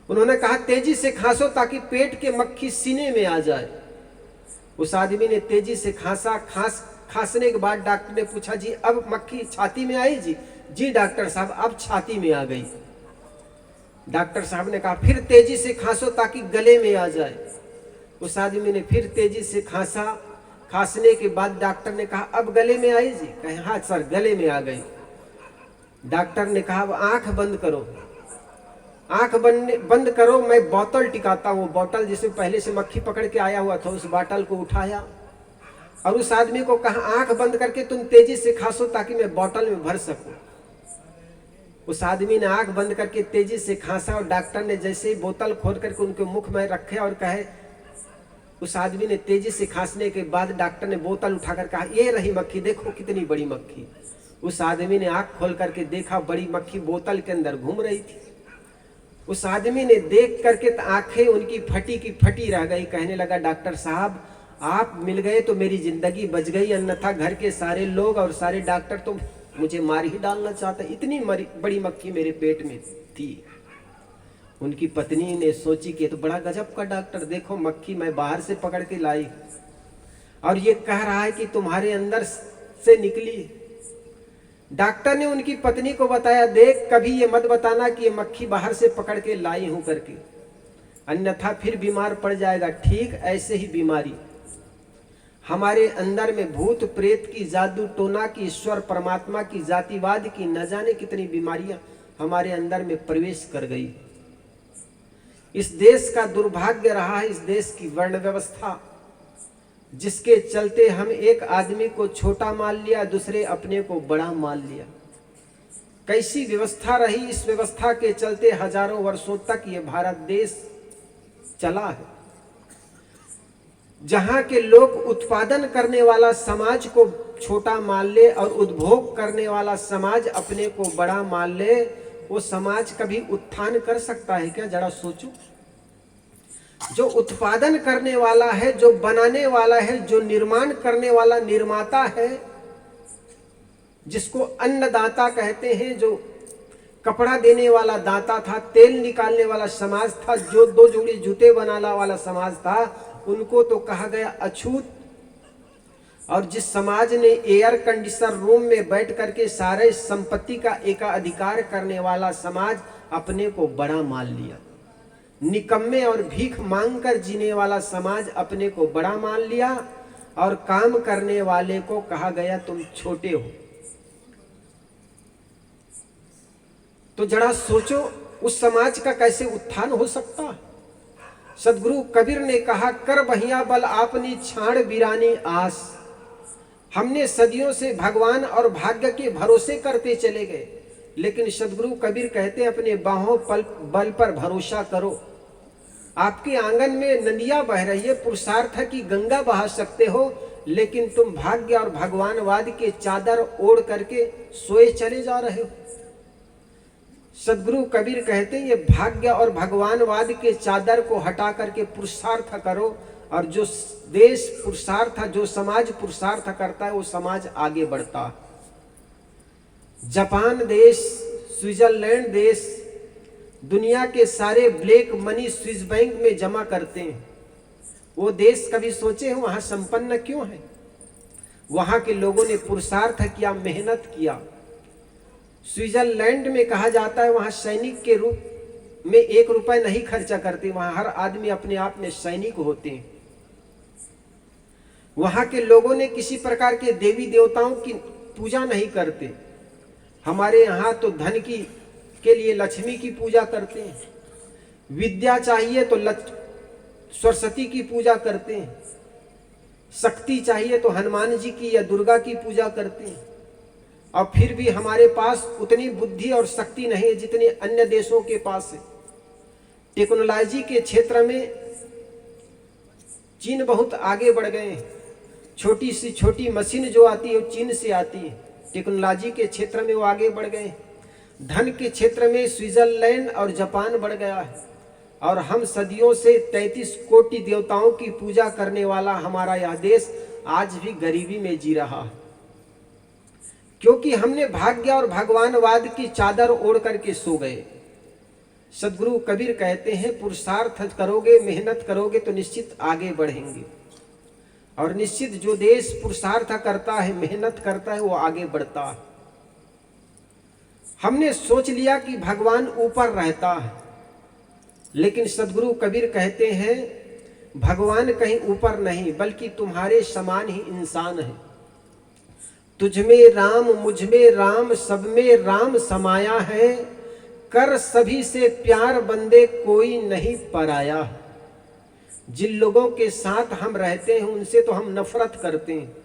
उन्होंने कहा तेजी से खांसो ताकि पेट के मक्खी सीने में आ जाए। उस आदमी ने तेजी से खांसा। खांसने के बाद डॉक्टर ने पूछा, जी अब मक्खी छाती में आई? जी डॉक्टर साहब अब छाती में आ गई। डॉक्टर साहब ने कहा फिर तेजी से खांसो ताकि गले में आ जाए। उस आदमी ने फिर तेजी से खांसा। खांसने के बाद डॉक्टर ने कहा अब गले में आई? जी कहे हाँ सर गले में आ गई। डॉक्टर ने कहा अब आंख बंद करो। आंख बंद करो, मैं बोतल टिकाता हूँ। बोतल जिसमें पहले से मक्खी पकड़ के आया हुआ था, उस बोतल को उठाया और उस आदमी को कहा आंख बंद करके तुम तेजी से खांसो ताकि मैं बोतल में भर सकूं। उस आदमी ने आंख बंद करके तेजी से खांसा और डॉक्टर ने जैसे ही बोतल खोल करके उनके मुख में रखे और कहे, उस आदमी ने तेजी से खांसने के बाद डॉक्टर ने बोतल उठाकर कहा ये रही मक्खी, देखो कितनी बड़ी मक्खी। उस आदमी ने आंख खोल करके देखा, बड़ी मक्खी बोतल के अंदर घूम रही थी। उस आदमी ने देख करके आंखें उनकी फटी की फटी रह गई। कहने लगा डॉक्टर साहब आप मिल गए तो मेरी जिंदगी बच गई, अन्यथा घर के सारे लोग और सारे डॉक्टर तो मुझे मार ही डालना चाहते। इतनी बड़ी मक्खी मेरे पेट में थी। उनकी पत्नी ने सोची कि तो बड़ा गजब का डॉक्टर, देखो मक्खी मैं बाहर से पकड़ के लाई और ये कह रहा है कि तुम्हारे अंदर से निकली। डॉक्टर ने उनकी पत्नी को बताया, देख कभी ये मत बताना कि ये मक्खी बाहर से पकड़ के लाई हूं करके, अन्यथा फिर बीमार पड़ जाएगा। ठीक ऐसे ही बीमारी हमारे अंदर में भूत प्रेत की, जादू टोना की, ईश्वर परमात्मा की, जातिवाद की, न जाने कितनी बीमारियां हमारे अंदर में प्रवेश कर गई। इस देश का दुर्भाग्य रहा है, इस देश की वर्ण व्यवस्था, जिसके चलते हम एक आदमी को छोटा मान लिया, दूसरे अपने को बड़ा मान लिया। कैसी व्यवस्था रही, इस व्यवस्था के चलते हजारों वर्षों तक ये भारत देश चला है। जहां के लोग उत्पादन करने वाला समाज को छोटा मान ले और उपभोग करने वाला समाज अपने को बड़ा मान ले, वो समाज कभी उत्थान कर सकता है क्या? जरा सोचो। जो उत्पादन करने वाला है, जो बनाने वाला है, जो निर्माण करने वाला निर्माता है, जिसको अन्नदाता कहते हैं, जो कपड़ा देने वाला दाता था, तेल निकालने वाला समाज था, जो 2 जोड़ी जूते बनाने वाला समाज था, उनको तो कहा गया अछूत। और जिस समाज ने एयर कंडीशनर रूम में बैठ करके सारे संपत्ति का एकाधिकार करने वाला समाज अपने को बड़ा मान लिया। निकम्मे और भीख मांगकर जीने वाला समाज अपने को बड़ा मान लिया और काम करने वाले को कहा गया तुम छोटे हो। तो जरा सोचो उस समाज का कैसे उत्थान हो सकता। सदगुरु कबीर ने कहा, कर बहिया बल आपनी छाड़ बिरानी आस। हमने सदियों से भगवान और भाग्य के भरोसे करते चले गए, लेकिन सदगुरु कबीर कहते हैं अपने बाहों बल पर भरोसा करो। आपके आंगन में नदियां बह रही है, पुरुषार्थ की गंगा बहा सकते हो, लेकिन तुम भाग्य और भगवानवाद के चादर ओढ़ करके सोए चले जा रहे हो। सदगुरु कबीर कहते हैं ये भाग्य और भगवानवाद के चादर को हटा करके पुरुषार्थ करो, और जो देश पुरुषार्थ, जो समाज पुरुषार्थ करता है वो समाज आगे बढ़ता है। जापान देश, स्विट्जरलैंड देश दुनिया के सारे ब्लैक मनी स्विस बैंक में जमा करते हैं। वो देश कभी सोचे हैं वहां संपन्न क्यों है? वहां के लोगों ने पुरुषार्थ किया, मेहनत किया। स्विट्जरलैंड में कहा जाता है वहां सैनिक के रूप में 1 रुपए नहीं खर्चा करते, वहां हर आदमी अपने आप में सैनिक होते हैं। वहां के लोगों ने किसी प्रकार के देवी देवताओं की पूजा नहीं करते। हमारे यहाँ तो धन के लिए लक्ष्मी की पूजा करते हैं, विद्या चाहिए तो सरस्वती की पूजा करते हैं, शक्ति चाहिए तो हनुमान जी की या दुर्गा की पूजा करते हैं। और फिर भी हमारे पास उतनी बुद्धि और शक्ति नहीं है जितनी अन्य देशों के पास है। टेक्नोलॉजी के क्षेत्र में चीन बहुत आगे बढ़ गए हैं। छोटी सी छोटी मशीन जो आती है वो चीन से आती है। टेक्नोलॉजी के क्षेत्र में वो आगे बढ़ गए। धन के क्षेत्र में स्विट्जरलैंड और जापान बढ़ गया है, और हम सदियों से 33 कोटि देवताओं की पूजा करने वाला हमारा यह देश आज भी गरीबी में जी रहा है, क्योंकि हमने भाग्य और भगवानवाद की चादर ओढ़ करके सो गए। सदगुरु कबीर कहते हैं पुरुषार्थ करोगे, मेहनत करोगे तो निश्चित आगे बढ़ेंगे। और निश्चित जो देश पुरुषार्थ करता है, मेहनत करता है, वो आगे बढ़ता है। हमने सोच लिया कि भगवान ऊपर रहता है, लेकिन सदगुरु कबीर कहते हैं भगवान कहीं ऊपर नहीं, बल्कि तुम्हारे समान ही इंसान है। तुझ में राम, मुझ में राम, सब में राम समाया है। कर सभी से प्यार बंदे, कोई नहीं पराया। जिन लोगों के साथ हम रहते हैं उनसे तो हम नफरत करते हैं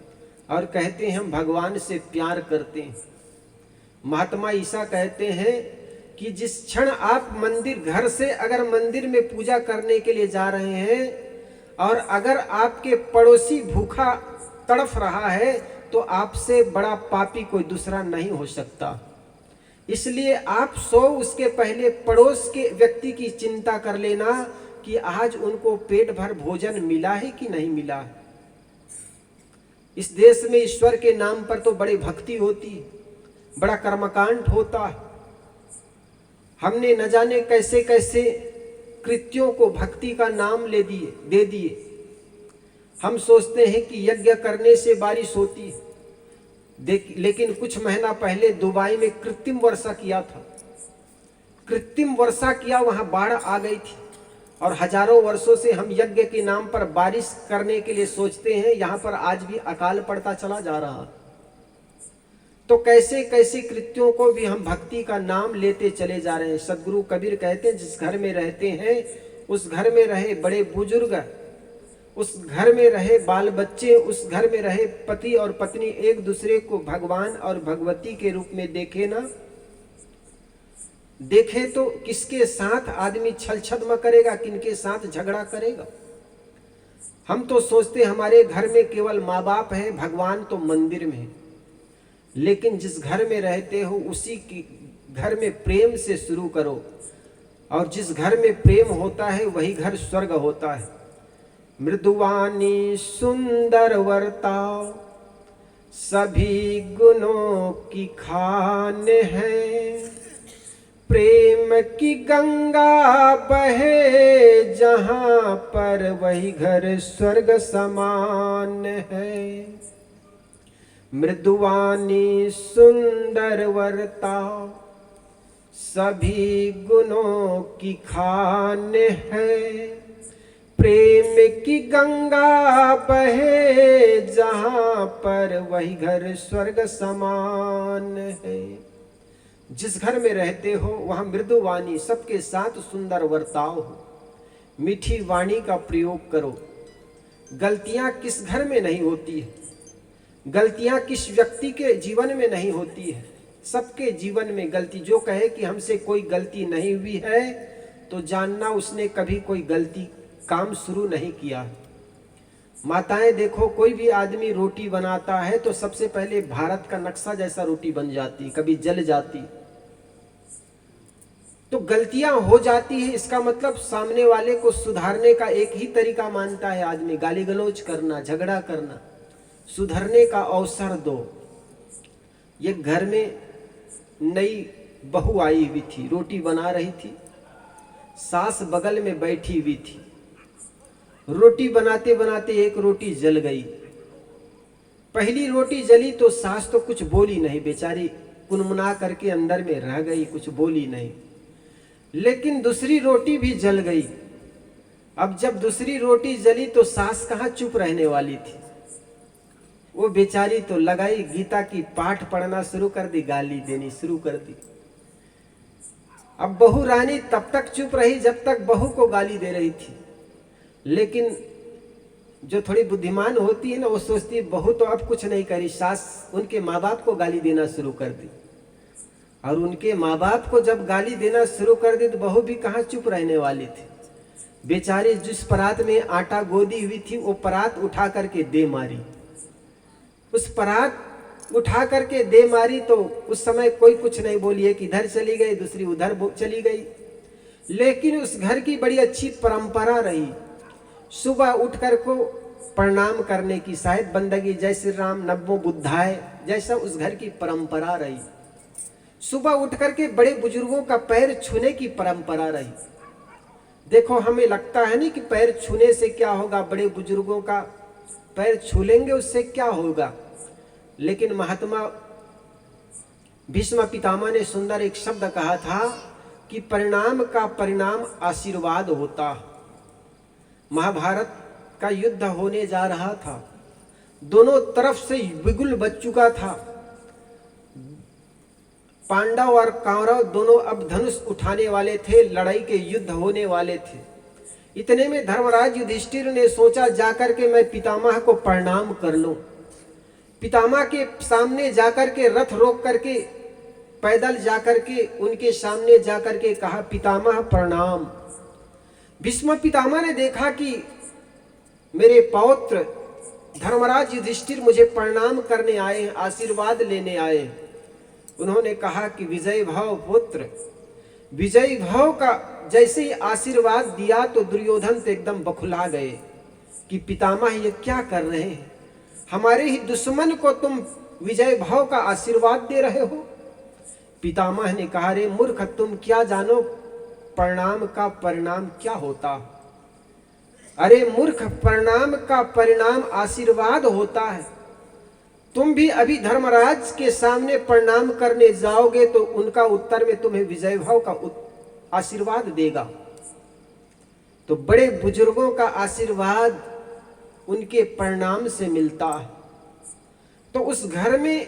और कहते हैं हम भगवान से प्यार करते हैं। महात्मा ईसा कहते हैं कि जिस क्षण आप मंदिर, घर से अगर मंदिर में पूजा करने के लिए जा रहे हैं और अगर आपके पड़ोसी भूखा तड़फ रहा है तो आपसे बड़ा पापी कोई दूसरा नहीं हो सकता। इसलिए आप उसके पहले पड़ोस के व्यक्ति की चिंता कर लेना कि आज उनको पेट भर भोजन मिला है कि नहीं मिला है। इस देश में ईश्वर के नाम पर तो बड़ी भक्ति होती है, बड़ा कर्मकांड होता है। हमने न जाने कैसे कैसे कृत्यों को भक्ति का नाम दे दिए। हम सोचते हैं कि यज्ञ करने से बारिश होती है, लेकिन कुछ महीना पहले दुबई में कृत्रिम वर्षा किया था। कृत्रिम वर्षा किया, वहां बाढ़ आ गई थी। और हजारों वर्षों से हम यज्ञ के नाम पर बारिश करने के लिए सोचते हैं, यहां पर आज भी अकाल पड़ता चला जा रहा। तो कैसे कैसे कृत्यों को भी हम भक्ति का नाम लेते चले जा रहे हैं। सदगुरु कबीर कहते हैं जिस घर में रहते हैं उस घर में रहे बड़े बुजुर्ग, उस घर में रहे बाल बच्चे, उस घर में रहे पति और पत्नी, एक दूसरे को भगवान और भगवती के रूप में देखे ना। देखे तो किसके साथ आदमी छल छद्म करेगा, किनके साथ झगड़ा करेगा। हम तो सोचते हमारे घर में केवल माँ बाप है, भगवान तो मंदिर में है। लेकिन जिस घर में रहते हो उसी की घर में प्रेम से शुरू करो, और जिस घर में प्रेम होता है वही घर स्वर्ग होता है। मृदुवानी सुंदर वर्ताओ, सभी गुणों की खान है। प्रेम की गंगा बहे जहाँ पर वही घर स्वर्ग समान है। मृदुवानी सुंदर वर्ताओ, सभी गुणों की खान है। प्रेम की गंगा बहे जहाँ पर वही घर स्वर्ग समान है। जिस घर में रहते हो वहाँ मृदुवाणी, सबके साथ सुंदर वर्ताव हो, मीठी वाणी का प्रयोग करो। गलतियाँ किस घर में नहीं होती है, गलतियाँ किस व्यक्ति के जीवन में नहीं होती है। सबके जीवन में गलती। जो कहे कि हमसे कोई गलती नहीं हुई है तो जानना उसने कभी कोई गलती काम शुरू नहीं किया। माताएं देखो, कोई भी आदमी रोटी बनाता है तो सबसे पहले भारत का नक्शा जैसा रोटी बन जाती, कभी जल जाती। तो गलतियां हो जाती है, इसका मतलब सामने वाले को सुधारने का एक ही तरीका मानता है आदमी, गाली गलौज करना, झगड़ा करना। सुधरने का अवसर दो। ये घर में नई बहू आई हुई थी, रोटी बना रही थी, सास बगल में बैठी हुई थी। रोटी बनाते बनाते एक रोटी जल गई। पहली रोटी जली तो सास तो कुछ बोली नहीं, बेचारी कुनमुना करके अंदर में रह गई, कुछ बोली नहीं। लेकिन दूसरी रोटी भी जल गई। अब जब दूसरी रोटी जली तो सास कहाँ चुप रहने वाली थी, वो बेचारी तो लगाई गीता की पाठ पढ़ना शुरू कर दी, गाली देनी शुरू कर दी। अब बहू रानी तब तक चुप रही जब तक बहू को गाली दे रही थी। लेकिन जो थोड़ी बुद्धिमान होती है ना, वो सोचती है बहू तो अब कुछ नहीं करी, सास उनके माँ बाप को गाली देना शुरू कर दी। और उनके माँ बाप को जब गाली देना शुरू कर दी तो बहू भी कहाँ चुप रहने वाली थी। बेचारी जिस परात में आटा गोदी हुई थी वो परात उठा करके दे मारी। उस परात उठा करके दे मारी तो उस समय कोई कुछ नहीं बोली, एक इधर चली गई, दूसरी उधर चली गई। लेकिन उस घर की बड़ी अच्छी परंपरा रही, सुबह उठकर को प्रणाम करने की, शायद बंदगी जय श्री राम नमो बुद्धाय, जैसा उस घर की परंपरा रही। सुबह उठ करके बड़े बुजुर्गों का पैर छूने की परंपरा रही। देखो हमें लगता है नहीं कि पैर छूने से क्या होगा, बड़े बुजुर्गों का पैर छू लेंगे उससे क्या होगा, लेकिन महात्मा भीष्म पितामह ने सुंदर एक शब्द कहा था कि परिणाम का परिणाम आशीर्वाद होता। महाभारत का युद्ध होने जा रहा था, दोनों तरफ से बिगुल बज चुका था। पांडव और कौरव दोनों अब धनुष उठाने वाले थे, लड़ाई के युद्ध होने वाले थे। इतने में धर्मराज युधिष्ठिर ने सोचा जाकर के मैं पितामह को प्रणाम कर लूं। पितामह के सामने जाकर के रथ रोक करके पैदल जाकर के उनके सामने जाकर के कहा पितामह प्रणाम। भीष्म पितामह ने देखा कि मेरे पौत्र धर्मराज युधिष्ठिर मुझे प्रणाम करने आए, आशीर्वाद लेने आए। उन्होंने कहा कि विजय भव पुत्र। विजय भव का जैसे ही आशीर्वाद दिया तो दुर्योधन तो एकदम बखुला गए कि पितामह ये क्या कर रहे हैं, हमारे ही दुश्मन को तुम विजय भव का आशीर्वाद दे रहे हो। पितामह ने कहा रे मूर्ख, तुम क्या जानो प्रणाम का परिणाम क्या होता। अरे मूर्ख, प्रणाम का परिणाम आशीर्वाद होता है। तुम भी अभी धर्मराज के सामने प्रणाम करने जाओगे तो उनका उत्तर में तुम्हें विजय भाव का आशीर्वाद देगा। तो बड़े बुजुर्गों का आशीर्वाद उनके प्रणाम से मिलता है। तो उस घर में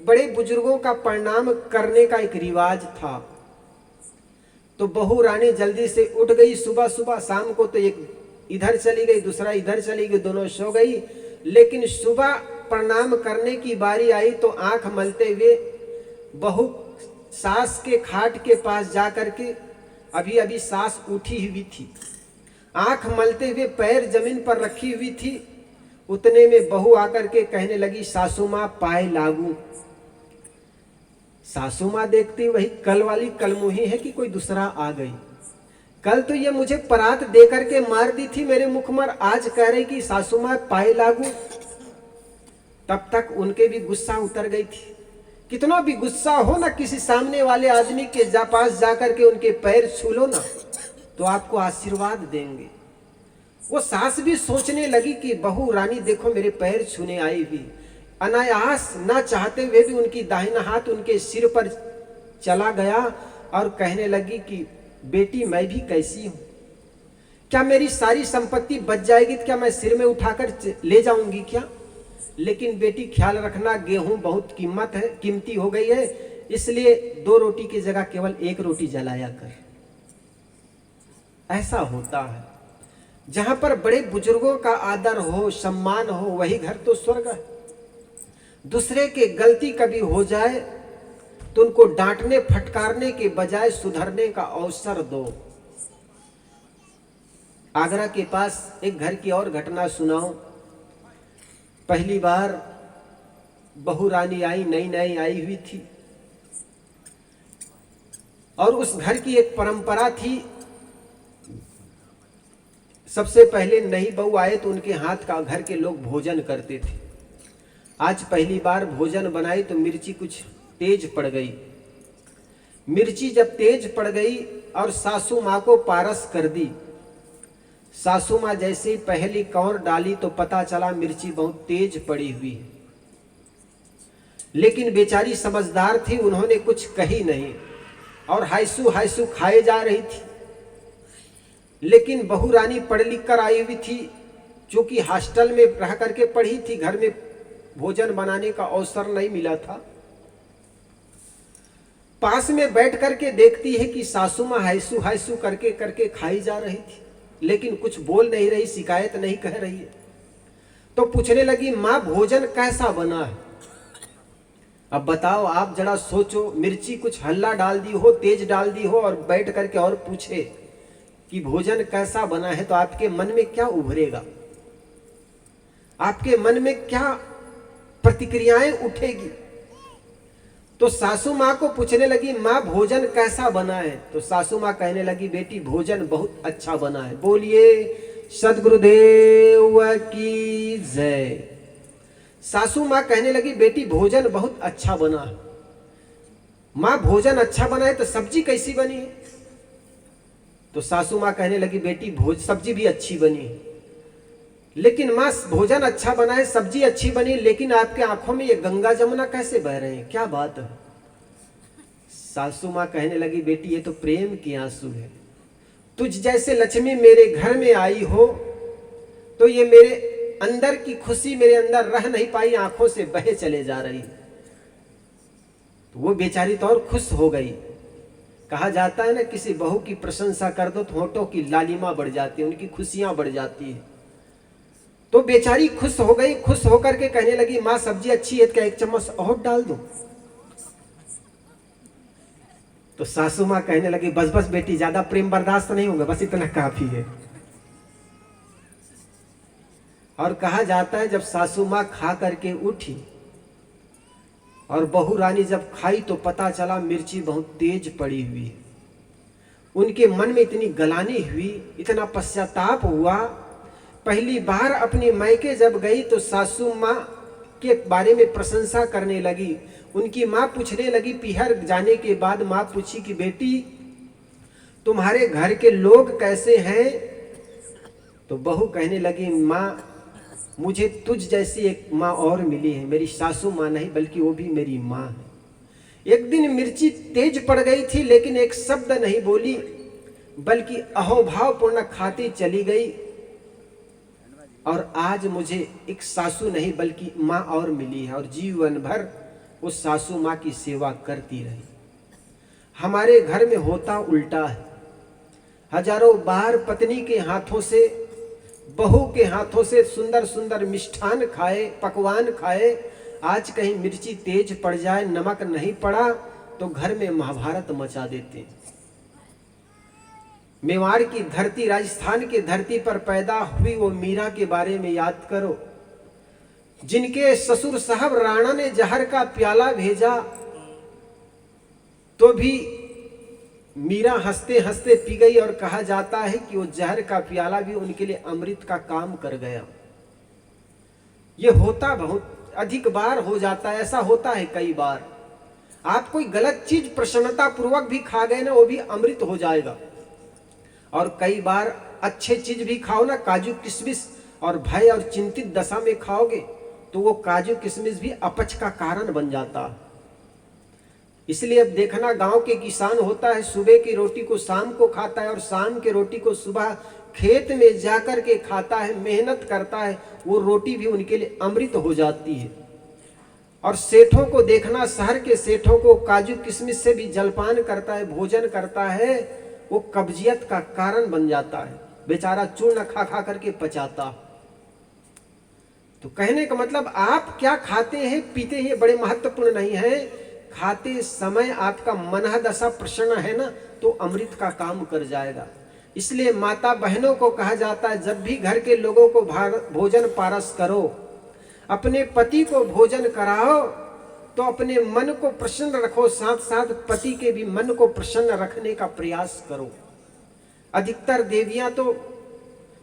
बड़े बुजुर्गों का प्रणाम करने का एक रिवाज था। तो बहू रानी जल्दी से उठ गई सुबह सुबह, शाम को तो एक इधर चली गई दूसरा इधर चली गई, दोनों सो गई। लेकिन सुबह प्रणाम करने की बारी आई तो आंख मलते हुए बहू सास के खाट के पास जाकर के, अभी अभी सास उठी हुई थी, आंख मलते हुए पैर जमीन पर रखी हुई थी। उतने में बहू आकर के कहने लगी सासू माँ पाए लागू। सासू माँ देखती वही कल वाली कलमुही है कि कोई दूसरा आ गई। कल तो ये मुझे परात दे करके मार दी थी मेरे मुख पर, आज कह रही कि सासू माँ पाए लागू। तब तक उनके भी गुस्सा उतर गई थी। कितना भी गुस्सा हो ना, किसी सामने वाले आदमी के पास जाकर के उनके पैर छू लो ना तो आपको आशीर्वाद देंगे। वो सास भी सोचने लगी कि बहू रानी देखो मेरे पैर छूने आई हुई। अनायास ना चाहते हुए भी उनकी दाहिना हाथ उनके सिर पर चला गया और कहने लगी कि बेटी मैं भी कैसी हूं, क्या मेरी सारी संपत्ति बच जाएगी तो क्या मैं सिर में उठाकर ले जाऊंगी क्या। लेकिन बेटी ख्याल रखना, गेहूं बहुत कीमती हो गई है, इसलिए 2 रोटी की जगह केवल 1 रोटी जलाया कर। ऐसा होता है जहां पर बड़े बुजुर्गों का आदर हो, सम्मान हो, वही घर तो स्वर्ग है। दूसरे के गलती कभी हो जाए तो उनको डांटने फटकारने के बजाय सुधरने का अवसर दो। आगरा के पास एक घर की और घटना सुनाऊं। पहली बार बहू रानी आई, नई नई आई हुई थी और उस घर की एक परंपरा थी, सबसे पहले नई बहू आए तो उनके हाथ का घर के लोग भोजन करते थे। आज पहली बार भोजन बनाई तो मिर्ची कुछ तेज पड़ गई। मिर्ची जब तेज पड़ गई और सासू माँ को पारस कर दी। सासू माँ जैसे ही पहली कौर डाली तो पता चला मिर्ची बहुत तेज पड़ी हुई है। लेकिन बेचारी समझदार थी, उन्होंने कुछ कही नहीं और हायसू हायसू खाए जा रही थी। लेकिन बहू रानी पढ़ लिख कर आई हुई थी, जो कि हॉस्टल में रह करके पढ़ी थी, घर में भोजन बनाने का अवसर नहीं मिला था। पास में बैठ करके देखती है कि सासू माँ हायसू हायसू करके करके खाई जा रही थी, लेकिन कुछ बोल नहीं रही, शिकायत नहीं कह रही है। तो पूछने लगी माँ भोजन कैसा बना है। अब बताओ, आप जरा सोचो, मिर्ची कुछ हल्ला डाल दी हो, तेज डाल दी हो और बैठ करके और पूछे कि भोजन कैसा बना है, तो आपके मन में क्या उभरेगा, आपके मन में क्या प्रतिक्रियाएं उठेगी। तो सासू माँ को पूछने लगी माँ भोजन कैसा बना है। तो सासू माँ कहने लगी बेटी भोजन बहुत अच्छा बना है। बोलिए सद्गुरुदेव की जय। सासू माँ कहने लगी बेटी भोजन बहुत अच्छा बना है। माँ भोजन अच्छा बनाए तो सब्जी कैसी बनी है? तो सासू माँ कहने लगी बेटी सब्जी भी अच्छी बनी, लेकिन माँ भोजन अच्छा बनाए सब्जी अच्छी बनी, लेकिन आपके आंखों में ये गंगा जमुना कैसे बह रहे हैं, क्या बात है? सासू माँ कहने लगी बेटी ये तो प्रेम के आंसू है। तुझ जैसे लक्ष्मी मेरे घर में आई हो तो ये मेरे अंदर की खुशी मेरे अंदर रह नहीं पाई, आंखों से बहे चले जा रही। तो वो बेचारी तो और खुश हो गई। कहा जाता है ना किसी बहू की प्रशंसा कर दो तो होठों की लालिमा बढ़ जाती है, उनकी खुशियां बढ़ जाती है। तो बेचारी खुश हो गई, खुश होकर के कहने लगी माँ सब्जी अच्छी है, क्या एक चम्मच और डाल दूं? तो सासू माँ कहने लगी बस बस बेटी ज्यादा प्रेम बर्दाश्त नहीं होगा, बस इतना काफी है। और कहा जाता है जब सासू माँ खा करके उठी और बहू रानी जब खाई तो पता चला मिर्ची बहुत तेज पड़ी हुई है। उनके मन में इतनी गलानी हुई, इतना पश्चाताप हुआ। पहली बार अपनी मायके जब गई तो सासू माँ के बारे में प्रशंसा करने लगी। उनकी माँ पूछने लगी, पीहर जाने के बाद माँ पूछी कि बेटी तुम्हारे घर के लोग कैसे हैं? तो बहू कहने लगी माँ मुझे तुझ जैसी एक माँ और मिली है, मेरी सासू माँ नहीं बल्कि वो भी मेरी माँ है। एक दिन मिर्ची तेज पड़ गई थी लेकिन एक शब्द नहीं बोली, बल्कि अहोभाव पूर्ण खाती चली गई। और आज मुझे एक सासू नहीं बल्कि माँ और मिली है, और जीवन भर उस सासू माँ की सेवा करती रही। हमारे घर में होता उल्टा है। हजारों बार पत्नी के हाथों से, बहू के हाथों से सुंदर सुंदर मिष्ठान खाए, पकवान खाए, आज कहीं मिर्ची तेज पड़ जाए, नमक नहीं पड़ा तो घर में महाभारत मचा देते हैं। मेवाड़ की धरती, राजस्थान की धरती पर पैदा हुई वो मीरा के बारे में याद करो, जिनके ससुर साहब राणा ने जहर का प्याला भेजा तो भी मीरा हंसते हंसते पी गई। और कहा जाता है कि वो जहर का प्याला भी उनके लिए अमृत का काम कर गया। ये होता बहुत अधिक बार हो जाता है, ऐसा होता है कई बार। आप कोई गलत चीज प्रसन्नता पूर्वक भी खा गए ना, वो भी अमृत हो जाएगा। और कई बार अच्छे चीज भी खाओ ना, काजू किशमिश, और भय और चिंतित दशा में खाओगे तो वो काजू किशमिश भी अपच का कारण बन जाता है। इसलिए अब देखना, गांव के किसान होता है, सुबह की रोटी को शाम को खाता है और शाम के रोटी को सुबह खेत में जाकर के खाता है, मेहनत करता है, वो रोटी भी उनके लिए अमृत हो जाती है। और सेठों को देखना, शहर के सेठों को काजू किशमिश से भी जलपान करता है, भोजन करता है, वो कब्जियत का कारण बन जाता है। बेचारा चूर्ण खा खा करके पचाता। तो कहने का मतलब आप क्या खाते हैं पीते हैं बड़े महत्वपूर्ण नहीं है, खाते समय आपका मन दशा प्रसन्न है ना तो अमृत का काम कर जाएगा। इसलिए माता बहनों को कहा जाता है जब भी घर के लोगों को भोजन पारस करो, अपने पति को भोजन कराओ तो अपने मन को प्रसन्न रखो, साथ साथ पति के भी मन को प्रसन्न रखने का प्रयास करो। अधिकतर देवियां तो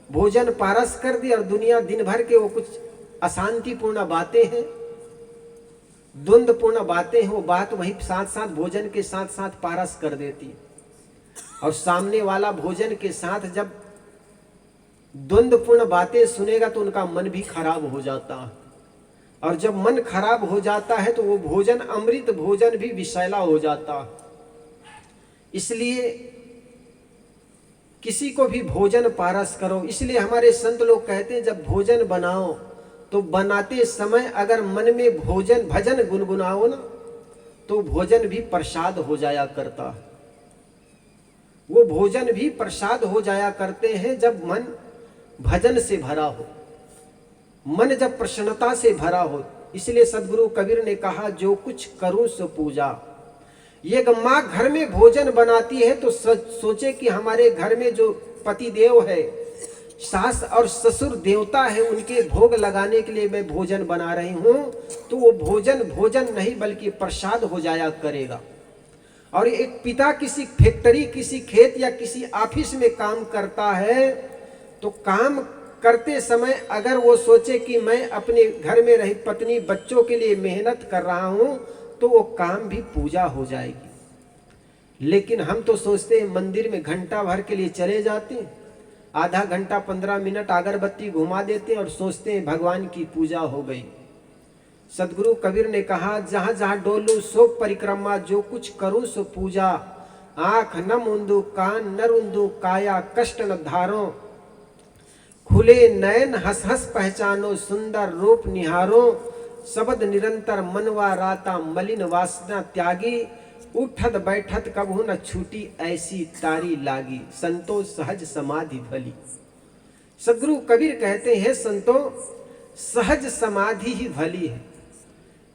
भोजन पारस कर दी और दुनिया दिन भर के वो कुछ अशांतिपूर्ण बातें हैं, द्वंद्वपूर्ण बातें हैं, वो बात वही साथ साथ भोजन के साथ साथ पारस कर देती। और सामने वाला भोजन के साथ जब द्वंद्वपूर्ण बातें सुनेगा तो उनका मन भी खराब हो जाता है। और जब मन खराब हो जाता है तो वो भोजन, अमृत भोजन भी विषैला हो जाता है। इसलिए किसी को भी भोजन पारस करो। इसलिए हमारे संत लोग कहते हैं जब भोजन बनाओ तो बनाते समय अगर मन में भजन गुनगुनाओ ना तो भोजन भी प्रसाद हो जाया करता है। वो भोजन भी प्रसाद हो जाया करते हैं जब मन भजन से भरा हो, मन जब प्रसन्नता से भरा हो। इसलिए सदगुरु कबीर ने कहा जो कुछ करूं सो पूजा। ये माँ घर में भोजन बनाती है तो सोचे कि हमारे घर में जो पति देव है, सास और ससुर देवता है, उनके भोग लगाने के लिए मैं भोजन बना रही हूं, तो वो भोजन नहीं बल्कि प्रसाद हो जाया करेगा। और एक पिता किसी फैक्ट्री, किसी खेत या किसी ऑफिस में काम करता है तो काम करते समय अगर वो सोचे कि मैं अपने घर में रही पत्नी बच्चों के लिए मेहनत कर रहा हूं तो वो काम भी पूजा हो जाएगी। लेकिन हम तो सोचते हैं मंदिर में घंटा भर के लिए चले जाते हैं, आधा घंटा 15 मिनट अगरबत्ती घुमा देते हैं और सोचते हैं भगवान की पूजा हो गई। सदगुरु कबीर ने कहा, जहां जहां डोलू सो परिक्रमा, जो कुछ करूं सो पूजा। आंख न मूंदू कान न रूंदू, काया कष्ट न धारो। खुले नयन हंस हंस पहचानो, सुंदर रूप निहारो। शब्द निरंतर मनवा राता, मलिन वासना त्यागी। उठत बैठत कबहू न छूटी, ऐसी तारी लागी। संतो सहज समाधि भली। सदगुरु कबीर कहते हैं, संतो सहज समाधि ही भली है।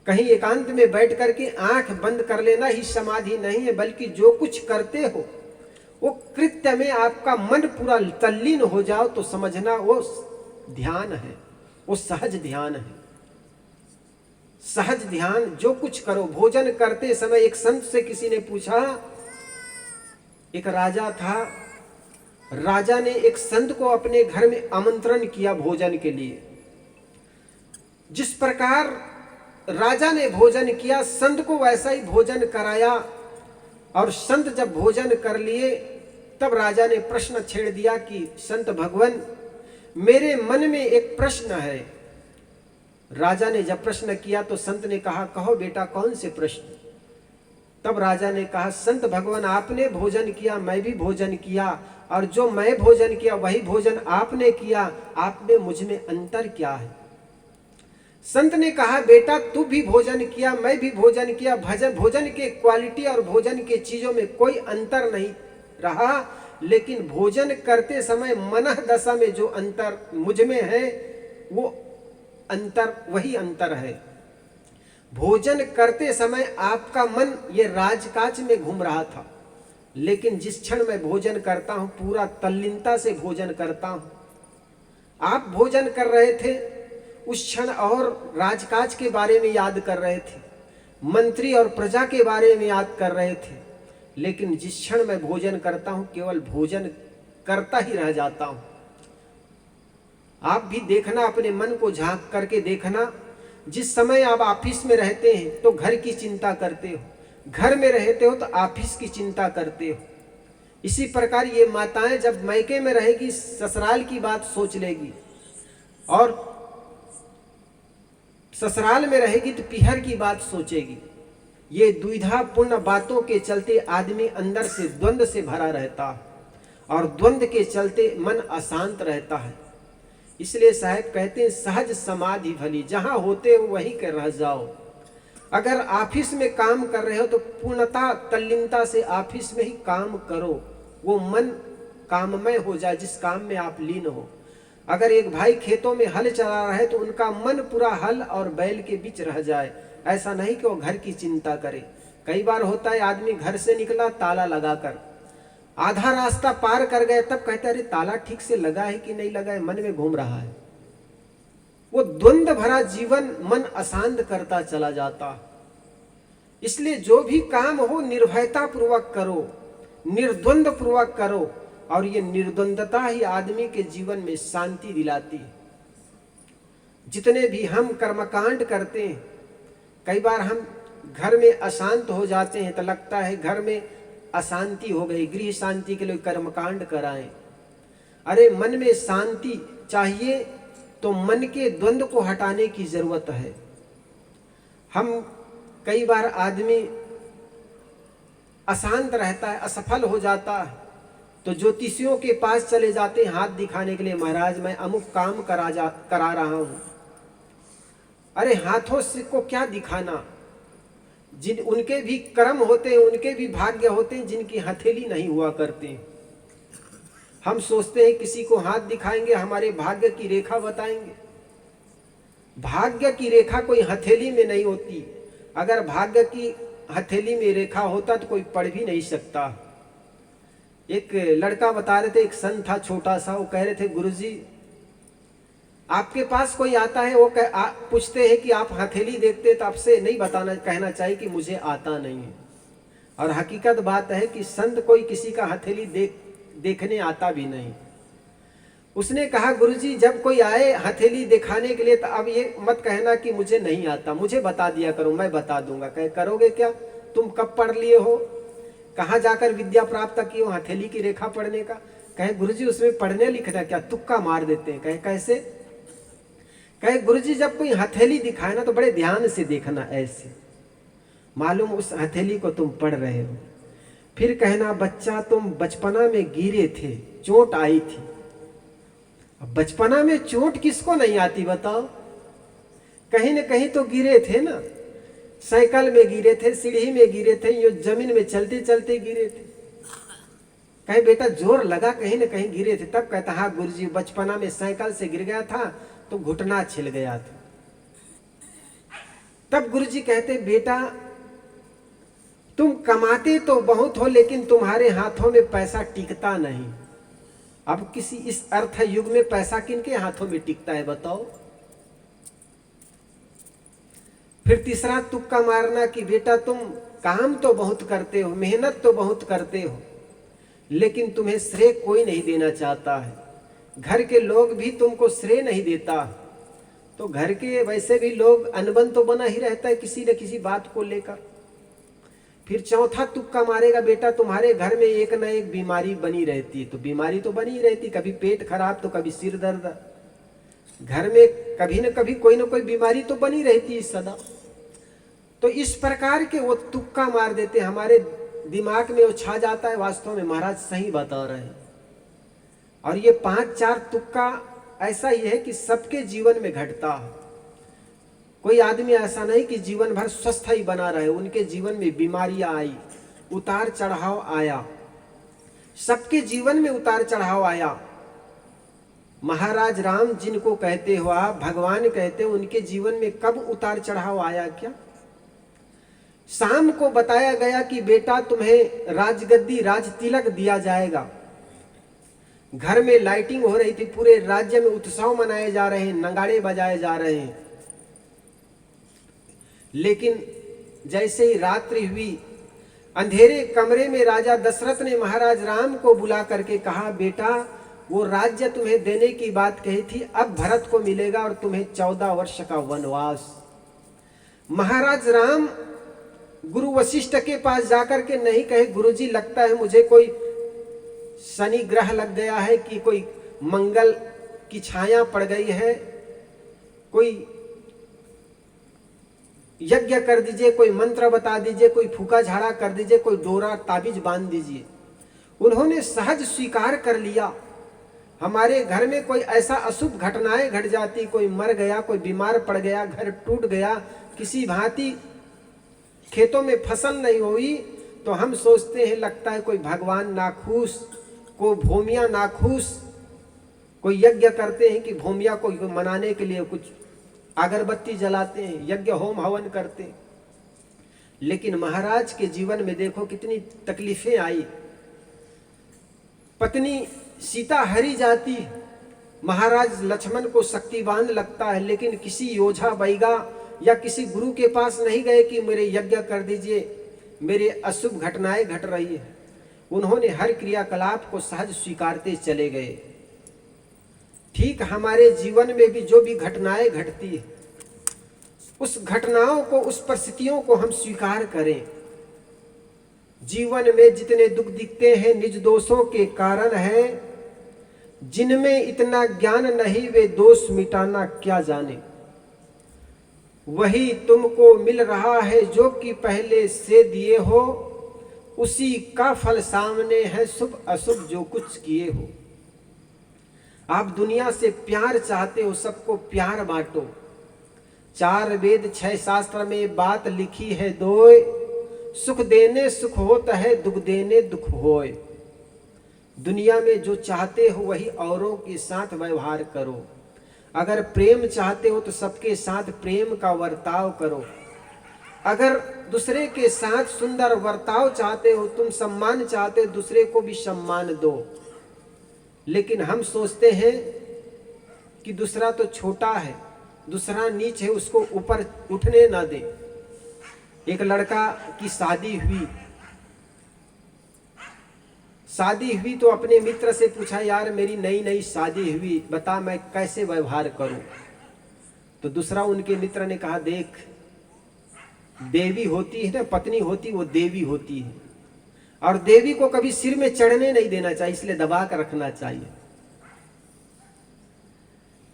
कहीं एकांत में बैठ करके आंख बंद कर लेना ही समाधि नहीं है, बल्कि जो कुछ करते हो वो कृत्य में आपका मन पूरा तल्लीन हो जाओ तो समझना वो ध्यान है, वो सहज ध्यान है। सहज ध्यान जो कुछ करो। भोजन करते समय एक संत से किसी ने पूछा, एक राजा था, राजा ने एक संत को अपने घर में आमंत्रण किया भोजन के लिए। जिस प्रकार राजा ने भोजन किया, संत को वैसा ही भोजन कराया। और संत जब भोजन कर लिए तब राजा ने प्रश्न छेड़ दिया कि संत भगवान, मेरे मन में एक प्रश्न है। राजा ने जब प्रश्न किया तो संत ने कहा, कहो बेटा कौन से प्रश्न। तब राजा ने कहा, संत भगवान आपने भोजन किया, मैं भी भोजन किया, और जो मैं भोजन किया वही भोजन आपने किया, आप में मुझ में अंतर क्या है। संत ने कहा, बेटा तू भी भोजन किया, मैं भी भोजन किया, भोजन के क्वालिटी और भोजन के चीजों में कोई अंतर नहीं रहा, लेकिन भोजन करते समय मनः दशा में जो अंतर मुझ में है वो अंतर वही अंतर है। भोजन करते समय आपका मन ये राजकाज में घूम रहा था, लेकिन जिस क्षण मैं भोजन करता हूं पूरा तल्लीनता से भोजन करता हूं। आप भोजन कर रहे थे उस क्षण और राजकाज के बारे में याद कर रहे थे, मंत्री और प्रजा के बारे में याद कर रहे थे, लेकिन जिस क्षण मैं भोजन करता हूं केवल भोजन करता ही रह जाता हूं। आप भी देखना, अपने मन को झांक करके देखना। जिस समय आप ऑफिस में रहते हैं तो घर की चिंता करते हो, घर में रहते हो तो ऑफिस की चिंता करते हो। इसी प्रकार ये माताएं जब मायके में रहेगी ससुराल की बात सोच लेगी, और ससुराल में रहेगी तो पिहर की बात सोचेगी। ये द्विधापूर्ण बातों के चलते आदमी अंदर से द्वंद्व से भरा रहता है, और द्वंद्व के चलते मन अशांत रहता है। इसलिए साहब कहते हैं, सहज समाधि भली। जहां होते हो वहीं कर रह जाओ। अगर ऑफिस में काम कर रहे हो तो पूर्णता तल्लीनता से ऑफिस में ही काम करो, वो मन काममय हो जाए जिस काम में आप लीन हो। अगर एक भाई खेतों में हल चला रहा है तो उनका मन पूरा हल और बैल के बीच रह जाए। ऐसा नहीं कि वो घर की चिंता करे। कई बार होता है आदमी घर से निकला ताला लगाकर, आधा रास्ता पार कर गए, तब कहते अरे ताला ठीक से लगा है कि नहीं लगा है, मन में घूम रहा है। वो द्वंद्व भरा जीवन मन अशांत करता चला जाता। इसलिए जो भी काम हो निर्भयता पूर्वक करो, निर्द्वंद्व पूर्वक करो, और ये निर्द्वंदता ही आदमी के जीवन में शांति दिलाती है। जितने भी हम कर्मकांड करते हैं, कई बार हम घर में अशांत हो जाते हैं तो लगता है घर में अशांति हो गई, गृह शांति के लिए कर्मकांड कराएं। अरे मन में शांति चाहिए तो मन के द्वंद्व को हटाने की जरूरत है। हम कई बार आदमी अशांत रहता है, असफल हो जाता है, तो ज्योतिषियों के पास चले जाते हैं हाथ दिखाने के लिए, महाराज मैं अमुक काम करा रहा हूं। अरे हाथों से को क्या दिखाना, जिन उनके भी कर्म होते हैं, उनके भी भाग्य होते हैं जिनकी हथेली नहीं हुआ करते। हम सोचते हैं किसी को हाथ दिखाएंगे हमारे भाग्य की रेखा बताएंगे। भाग्य की रेखा कोई हथेली में नहीं होती। अगर भाग्य की हथेली में रेखा होता तो कोई पढ़ भी नहीं सकता। एक लड़का बता रहे थे, एक संत था छोटा सा, वो कह रहे थे गुरुजी आपके पास कोई आता है, वो पूछते हैं कि आप हथेली देखते, तो आपसे नहीं बताना, कहना चाहिए कि मुझे आता नहीं है। और हकीकत बात है कि संत कोई किसी का हथेली देखने आता भी नहीं। उसने कहा गुरुजी जब कोई आए हथेली दिखाने के लिए तो अब ये मत कहना कि मुझे नहीं आता, मुझे बता दिया करो, मैं बता दूंगा। कहे करोगे क्या, तुम कब पढ़ लिए हो, कहाँ जाकर विद्या प्राप्त की हो हथेली की रेखा पढ़ने का। कहे गुरुजी उसमें पढ़ने लिखना क्या, तुक्का मार देते हैं। कहे कैसे। कहे गुरुजी जब कोई हथेली दिखाए ना तो बड़े ध्यान से देखना, ऐसे मालूम उस हथेली को तुम पढ़ रहे हो। फिर कहना बच्चा तुम बचपना में गिरे थे, चोट आई थी। अब बचपना में चोट किसको नहीं आती बताओ, कहीं न कहीं तो गिरे थे ना, साइकिल में गिरे थे, सीढ़ी में गिरे थे, यो जमीन में चलते चलते गिरे थे। कहे बेटा जोर लगा कहीं न कहीं गिरे थे। तब कहता हाँ गुरुजी बचपना में साइकिल से गिर गया था तो घुटना छिल गया था। तब गुरुजी कहते बेटा तुम कमाते तो बहुत हो लेकिन तुम्हारे हाथों में पैसा टिकता नहीं। अब किसी इस अर्थ युग में पैसा किनके हाथों में टिकता है बताओ। फिर तीसरा तुक्का मारना कि बेटा तुम काम तो बहुत करते हो, मेहनत तो बहुत करते हो, लेकिन तुम्हें श्रेय कोई नहीं देना चाहता है। घर के लोग भी तुमको श्रेय नहीं देता, तो घर के वैसे भी लोग अनबन तो बना ही रहता है किसी न किसी बात को लेकर। फिर चौथा तुक्का मारेगा बेटा तुम्हारे घर में एक न एक बीमारी बनी रहती है। तो बीमारी तो बनी रहती, कभी पेट खराब तो कभी सिर दर्द, घर में कभी न कभी कोई ना कोई बीमारी तो बनी रहती है सदा। तो इस प्रकार के वो तुक्का मार देते, हमारे दिमाग में वो छा जाता है। वास्तव में महाराज सही बता रहे हैं। और ये 5-4 तुक्का ऐसा ही है कि सबके जीवन में घटता है। कोई आदमी ऐसा नहीं कि जीवन भर स्वस्थ ही बना रहे, उनके जीवन में बीमारियां आई, उतार चढ़ाव आया, सबके जीवन में उतार चढ़ाव आया। महाराज राम जिनको कहते हो आप, भगवान कहते हो, उनके जीवन में कब उतार चढ़ाव आया क्या। शाम को बताया गया कि बेटा तुम्हें राजगद्दी राज तिलक दिया जाएगा। घर में लाइटिंग हो रही थी, पूरे राज्य में उत्सव मनाए जा रहे हैं, नगाड़े बजाए जा रहे हैं। लेकिन जैसे ही रात्रि हुई, अंधेरे कमरे में राजा दशरथ ने महाराज राम को बुला करके कहा बेटा वो राज्य तुम्हें देने की बात कही थी, अब भरत को मिलेगा और तुम्हें 14 वर्ष का वनवास। महाराज राम गुरु वशिष्ठ के पास जाकर के नहीं कहे गुरुजी लगता है मुझे कोई शनि ग्रह लग गया है कि कोई मंगल की छाया पड़ गई है, कोई यज्ञ कर दीजिए, कोई मंत्र बता दीजिए, कोई फूका झाड़ा कर दीजिए, कोई डोरा ताबीज बांध दीजिए। उन्होंने सहज स्वीकार कर लिया हमारे घर में कोई ऐसा अशुभ घटनाएं घट जाती, कोई मर गया, कोई बीमार पड़ गया, घर टूट गया, किसी भांति खेतों में फसल नहीं हुई, तो हम सोचते हैं लगता है कोई भगवान नाखुश, को भूमिया नाखुश, कोई यज्ञ करते हैं कि भूमिया को मनाने के लिए कुछ अगरबत्ती जलाते हैं, यज्ञ होम हवन करते हैं। लेकिन महाराज के जीवन में देखो कितनी तकलीफें आई। पत्नी सीता हरी जाती, महाराज लक्ष्मण को शक्तिवान लगता है, लेकिन किसी योझा बैगा या किसी गुरु के पास नहीं गए कि मेरे यज्ञ कर दीजिए, मेरे अशुभ घटनाएं घट रही है। उन्होंने हर क्रियाकलाप को सहज स्वीकारते चले गए। ठीक हमारे जीवन में भी जो भी घटनाएं घटती है, उस घटनाओं को, उस परिस्थितियों को हम स्वीकार करें। जीवन में जितने दुख दिखते हैं निज दोषों के कारण है, जिनमें इतना ज्ञान नहीं वे दोष मिटाना क्या जाने। वही तुमको मिल रहा है जो कि पहले से दिए हो, उसी का फल सामने है शुभ अशुभ जो कुछ किए हो। आप दुनिया से प्यार चाहते हो, सबको प्यार बांटो। 4 वेद 6 शास्त्र में बात लिखी है दोय, सुख देने सुख होता है, दुख देने दुख होय। दुनिया में जो चाहते हो वही औरों के साथ व्यवहार करो। अगर प्रेम चाहते हो तो सबके साथ प्रेम का वर्ताव करो। अगर दूसरे के साथ सुंदर वर्ताव चाहते हो, तुम सम्मान चाहते हो, दूसरे को भी सम्मान दो। लेकिन हम सोचते हैं कि दूसरा तो छोटा है, दूसरा नीच है, उसको ऊपर उठने ना दे। एक लड़का की शादी हुई, शादी हुई तो अपने मित्र से पूछा, यार मेरी नई नई शादी हुई, बता मैं कैसे व्यवहार करूं। तो दूसरा उनके मित्र ने कहा, देख देवी होती है ना, पत्नी होती वो देवी होती है, और देवी को कभी सिर में चढ़ने नहीं देना चाहिए, इसलिए दबा कर रखना चाहिए।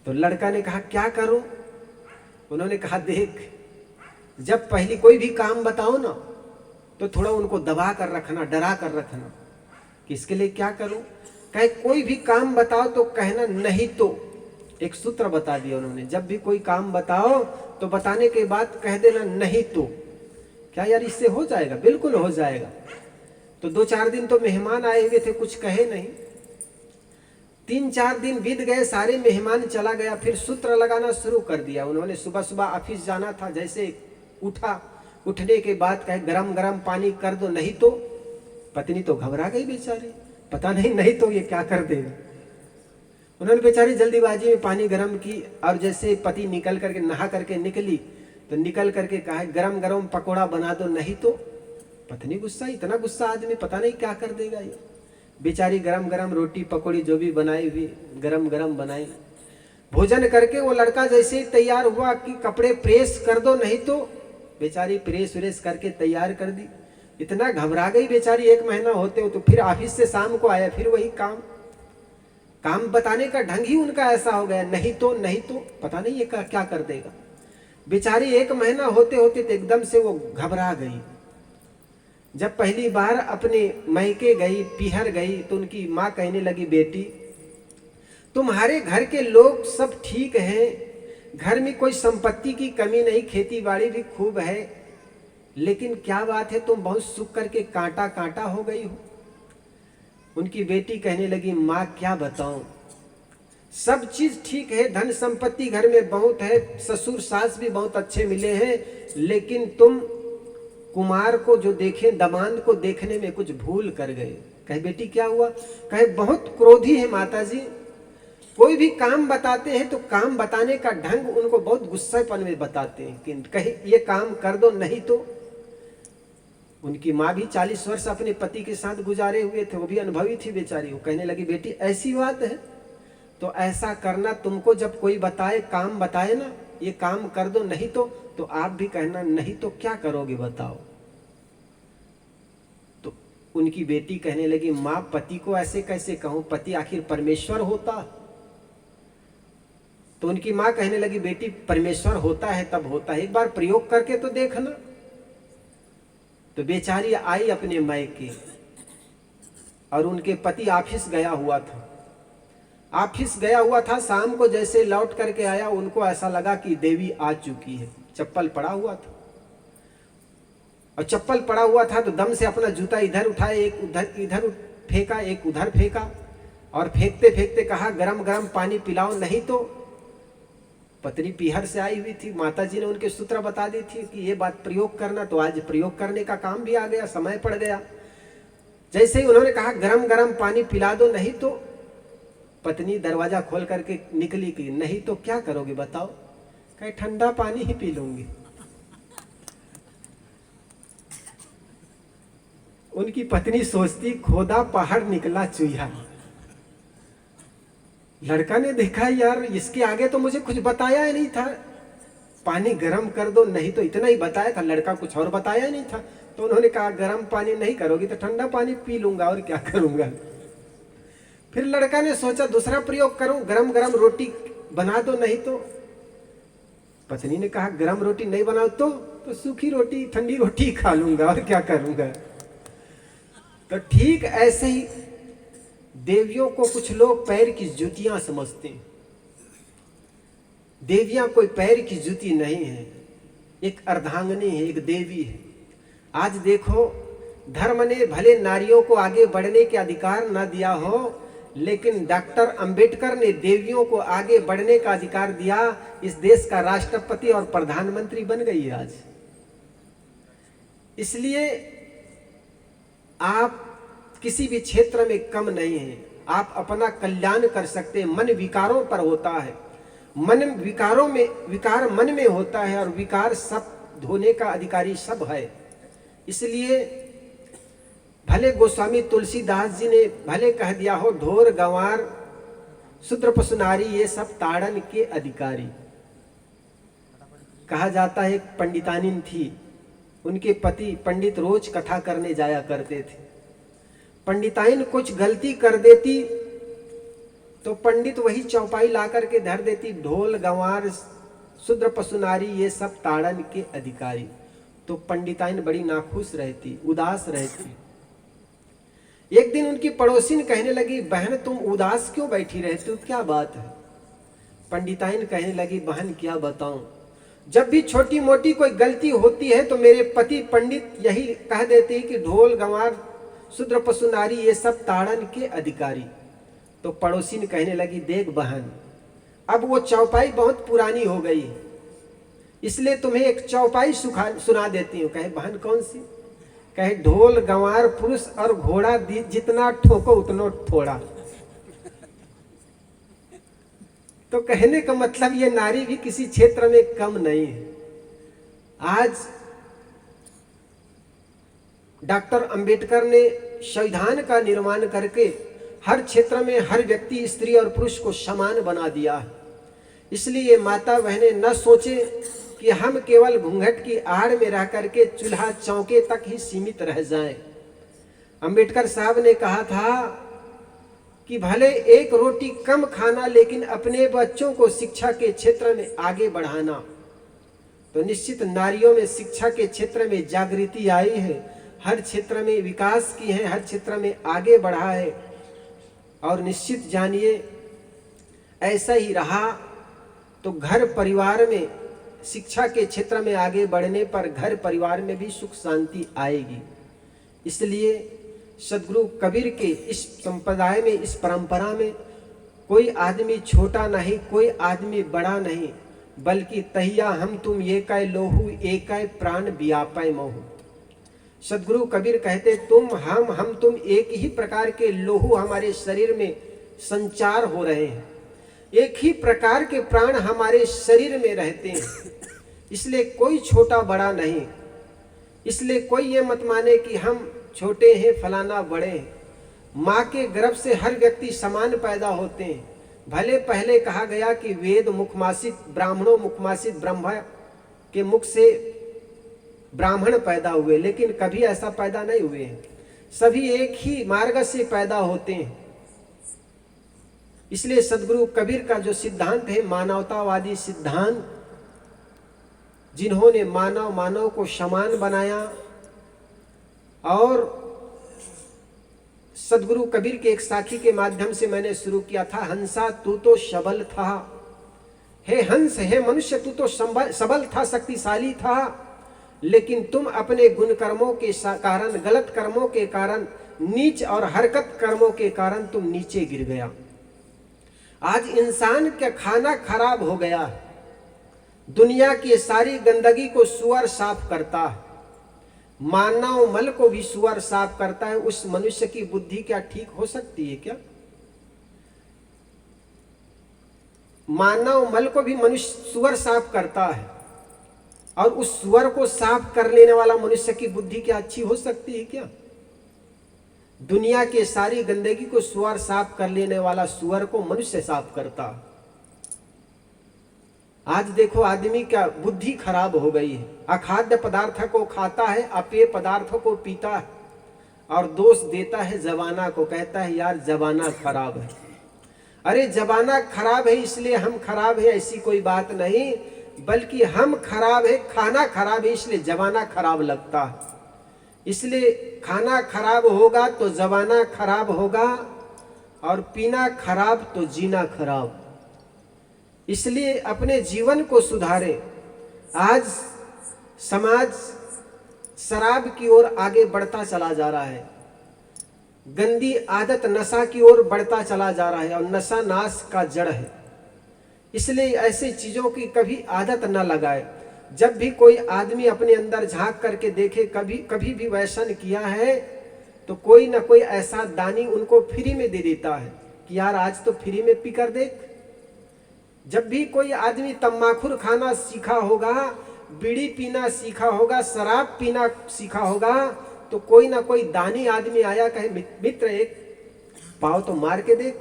तो लड़का ने कहा, क्या करूं? उन्होंने कहा, देख जब पहली कोई भी काम बताओ ना तो थोड़ा उनको दबा कर रखना, डरा कर रखना। किसके लिए क्या करूं? कहे कोई भी काम बताओ तो कहना नहीं तो। एक सूत्र बता दिया उन्होंने, जब भी कोई काम बताओ तो बताने के बाद कह देना नहीं तो। क्या यार इससे हो जाएगा? बिल्कुल हो जाएगा। तो 2-4 दिन तो मेहमान आए हुए थे, कुछ कहे नहीं। 3-4 दिन बीत गए, सारे मेहमान चला गया, फिर सूत्र लगाना शुरू कर दिया उन्होंने। सुबह सुबह ऑफिस जाना था, जैसे उठा, उठने के बाद कहे गरम गरम पानी कर दो, नहीं तो। पत्नी तो घबरा गई बेचारी, पता नहीं तो ये क्या कर देगा। उन्होंने बेचारी जल्दीबाजी में पानी गरम की, और जैसे पति निकल करके नहा करके निकली तो निकल करके कहा, गरम गरम पकोड़ा बना दो, नहीं तो। पत्नी गुस्सा, इतना गुस्सा आदमी पता नहीं क्या कर देगा ये। बेचारी गरम गरम रोटी पकौड़ी जो भी बनाई हुई गरम गरम बनाई। भोजन करके वो लड़का जैसे ही तैयार हुआ कि कपड़े प्रेस कर दो, नहीं तो। बेचारी प्रेस व्रेस करके तैयार कर दी। इतना घबरा गई बेचारी, 1 महीना होते हो तो फिर ऑफिस से शाम को आया, फिर वही काम बताने का ढंग ही उनका ऐसा हो गया, नहीं तो पता नहीं ये क्या कर देगा। बेचारी 1 महीना होते होते तो एकदम से वो घबरा गई। जब पहली बार अपने मैके गई, पीहर गई, तो उनकी माँ कहने लगी, बेटी तुम्हारे घर के लोग सब ठीक हैं, घर में कोई संपत्ति की कमी नहीं, खेती बाड़ी भी खूब है, लेकिन क्या बात है तुम बहुत सूख करके कांटा कांटा हो गई हो। उनकी बेटी कहने लगी, माँ क्या बताऊं, सब चीज ठीक है, धन संपत्ति घर में बहुत है, ससुर सास भी बहुत अच्छे मिले हैं, लेकिन तुम कुमार को जो देखे, दमांद को देखने में कुछ भूल कर गए। कहे बेटी क्या हुआ? कहे बहुत क्रोधी है माताजी, कोई भी काम बताते हैं तो काम बताने का ढंग उनको बहुत गुस्सेपन में बताते हैं कि कहीं ये काम कर दो, नहीं तो। उनकी माँ भी 40 वर्ष अपने पति के साथ गुजारे हुए थे, वो भी अनुभवी थी बेचारी। वो कहने लगी, बेटी ऐसी बात है तो ऐसा करना, तुमको जब कोई बताए, काम बताए ना, ये काम कर दो, नहीं तो आप भी कहना नहीं तो क्या करोगे बताओ। तो उनकी बेटी कहने लगी, माँ पति को ऐसे कैसे कहूं, पति आखिर परमेश्वर होता। तो उनकी माँ कहने लगी, बेटी परमेश्वर होता है तब होता है, एक बार प्रयोग करके तो देखना। तो बेचारी आई अपने मायके, और उनके पति ऑफिस गया हुआ था। शाम को जैसे लौट करके आया, उनको ऐसा लगा कि देवी आ चुकी है। चप्पल पड़ा हुआ था, और चप्पल पड़ा हुआ था तो दम से अपना जूता इधर उठाए, एक इधर फेंका, एक उधर फेंका, और फेंकते फेंकते कहा, गरम गरम पानी पिलाओ, नहीं तो। पत्नी पीहर से आई हुई थी, माताजी ने उनके सूत्र बता दी थी कि ये बात प्रयोग करना, तो आज प्रयोग करने का काम भी आ गया, समय पड़ गया। जैसे ही उन्होंने कहा गरम गरम पानी पिला दो, नहीं तो, पत्नी दरवाजा खोल करके निकली कि नहीं तो क्या करोगे बताओ। कहे ठंडा पानी ही पी लूंगी। उनकी पत्नी सोचती, खोदा पहाड़ निकला चूहा। लड़का ने देखा, यार इसके आगे तो मुझे कुछ बताया ही नहीं था, पानी गर्म कर दो, नहीं तो, इतना ही बताया था, लड़का कुछ और बताया ही नहीं था। तो उन्होंने कहा गर्म पानी नहीं करोगी तो ठंडा पानी पी लूंगा, और क्या करूंगा। फिर लड़का ने सोचा दूसरा प्रयोग करूं, गरम गरम रोटी बना दो, नहीं तो। पत्नी ने कहा गरम रोटी नहीं बनाओ तो सूखी रोटी, ठंडी रोटी खा लूंगा, और क्या करूंगा। तो ठीक ऐसे ही देवियों को कुछ लोग पैर की जूतियां समझते हैं। देवियां कोई पैर की जूती नहीं है, एक अर्धांगिनी है, एक देवी है। आज देखो, धर्म ने भले नारियों को आगे बढ़ने के अधिकार न दिया हो, लेकिन डॉक्टर अंबेडकर ने देवियों को आगे बढ़ने का अधिकार दिया। इस देश का राष्ट्रपति और प्रधानमंत्री बन गई है आज। इसलिए आप किसी भी क्षेत्र में कम नहीं हैं, आप अपना कल्याण कर सकते हैं। मन विकारों पर होता है, मन विकारों में, विकार मन में होता है, और विकार सब धोने का अधिकारी सब है। इसलिए भले गोस्वामी तुलसीदास जी ने भले कह दिया हो ढोर गंवार शूद्र पशु नारी ये सब ताड़न के अधिकारी। कहा जाता है एक पंडितानिन थी, उनके पति पंडित रोज कथा करने जाया करते थे। पंडिताइन कुछ गलती कर देती तो पंडित वही चौपाई ला करके धर देती, ढोल गंवार शूद्र पशु नारी ये सब ताड़न के अधिकारी। तो पंडिताइन बड़ी नाखुश रहती, उदास रहती। एक दिन उनकी पड़ोसिन कहने लगी, बहन तुम उदास क्यों बैठी रहती हो, क्या बात है? पंडिताइन कहने लगी, बहन क्या बताऊं, जब भी छोटी मोटी कोई गलती होती है तो मेरे पति पंडित यही कह देते हैं कि ढोल गंवार शूद्र पशु नारी ये सब ताड़न के अधिकारी। तो पड़ोसिन कहने लगी, देख बहन अब वो चौपाई बहुत पुरानी हो गई, इसलिए तुम्हें एक चौपाई सुना देती हूँ। कहे बहन कौन सी? कहे ढोल गंवार पुरुष और घोड़ा जितना ठोको उतना थोड़ा। तो कहने का मतलब ये नारी भी किसी क्षेत्र में कम नहीं है। आज डॉक्टर अंबेडकर ने संविधान का निर्माण करके हर क्षेत्र में हर व्यक्ति स्त्री और पुरुष को समान बना दिया है। इसलिए माता बहनें न सोचे कि हम केवल घूंघट की आड़ में रह करके चूल्हा चौके तक ही सीमित रह जाएं। अंबेडकर साहब ने कहा था कि भले एक रोटी कम खाना लेकिन अपने बच्चों को शिक्षा के क्षेत्र में आगे बढ़ाना। तो निश्चित नारियों में शिक्षा के क्षेत्र में जागृति आई है, हर क्षेत्र में विकास की है, हर क्षेत्र में आगे बढ़ा है। और निश्चित जानिए ऐसा ही रहा तो घर परिवार में शिक्षा के क्षेत्र में आगे बढ़ने पर घर परिवार में भी सुख शांति आएगी। इसलिए सदगुरु कबीर के इस संप्रदाय में, इस परंपरा में कोई आदमी छोटा नहीं, कोई आदमी बड़ा नहीं, बल्कि तहिया हम तुम ये कै लोहू एक प्राण व्यापय मोहू। सदगुरु कबीर कहते तुम हम तुम एक ही प्रकार के लोहू हमारे शरीर में संचार हो रहे हैं, एक ही प्रकार के प्राण हमारे शरीर में रहते हैं। इसलिए कोई छोटा बड़ा नहीं, इसलिए कोई ये मत माने कि हम छोटे हैं फलाना बड़े हैं। माँ के गर्भ से हर व्यक्ति समान पैदा होते हैं। भले पहले कहा गया कि वेद मुखमासित ब्राह्मणों मुखमासित ब्रह्मा के मुख से ब्राह्मण पैदा हुए, लेकिन कभी ऐसा पैदा नहीं हुए हैं। सभी एक ही मार्ग से पैदा होते हैं। इसलिए सदगुरु कबीर का जो सिद्धांत है मानवतावादी सिद्धांत, जिन्होंने मानव को समान बनाया। और सदगुरु कबीर के एक साखी के माध्यम से मैंने शुरू किया था, हंसा तू तो सबल था, हे हंस हे मनुष्य तू तो सबल था, शक्तिशाली था, लेकिन तुम अपने गुण कर्मों के कारण, गलत कर्मों के कारण, नीच और हरकत कर्मों के कारण तुम नीचे गिर गया। आज इंसान का खाना खराब हो गया। दुनिया की सारी गंदगी को सुअर साफ करता है, मानव मल को भी सुअर साफ करता है। उस मनुष्य की बुद्धि क्या ठीक हो सकती है क्या? मानव मल को भी मनुष्य सुअर साफ करता है, और उस सुअर को साफ कर लेने वाला मनुष्य की बुद्धि क्या अच्छी हो सकती है क्या? दुनिया के सारी गंदगी को सुअर साफ कर लेने वाला सुअर को मनुष्य साफ करता। आज देखो आदमी क्या बुद्धि खराब हो गई है। अखाद्य पदार्थ को खाता है, अपेय पदार्थों को पीता है, और दोष देता है जमाना को, कहता है यार जमाना खराब है। अरे जमाना खराब है इसलिए हम खराब है ऐसी कोई बात नहीं, बल्कि हम खराब है, खाना खराब है इसलिए जमाना खराब लगता है। इसलिए खाना खराब होगा तो जमाना खराब होगा, और पीना खराब तो जीना खराब। इसलिए अपने जीवन को सुधारें। आज समाज शराब की ओर आगे बढ़ता चला जा रहा है, गंदी आदत नशा की ओर बढ़ता चला जा रहा है, और नशा नाश का जड़ है। इसलिए ऐसी चीजों की कभी आदत न लगाए। जब भी कोई आदमी अपने अंदर झांक करके देखे कभी भी व्यसन किया है, तो कोई ना कोई ऐसा दानी उनको फ्री में दे देता है कि यार आज तो फ्री में पी कर देख। जब भी कोई आदमी तम्बाकू खाना सीखा होगा, बीड़ी पीना सीखा होगा, शराब पीना सीखा होगा, तो कोई ना कोई दानी आदमी आया, कहे मित्र एक पाव तो मार के देख,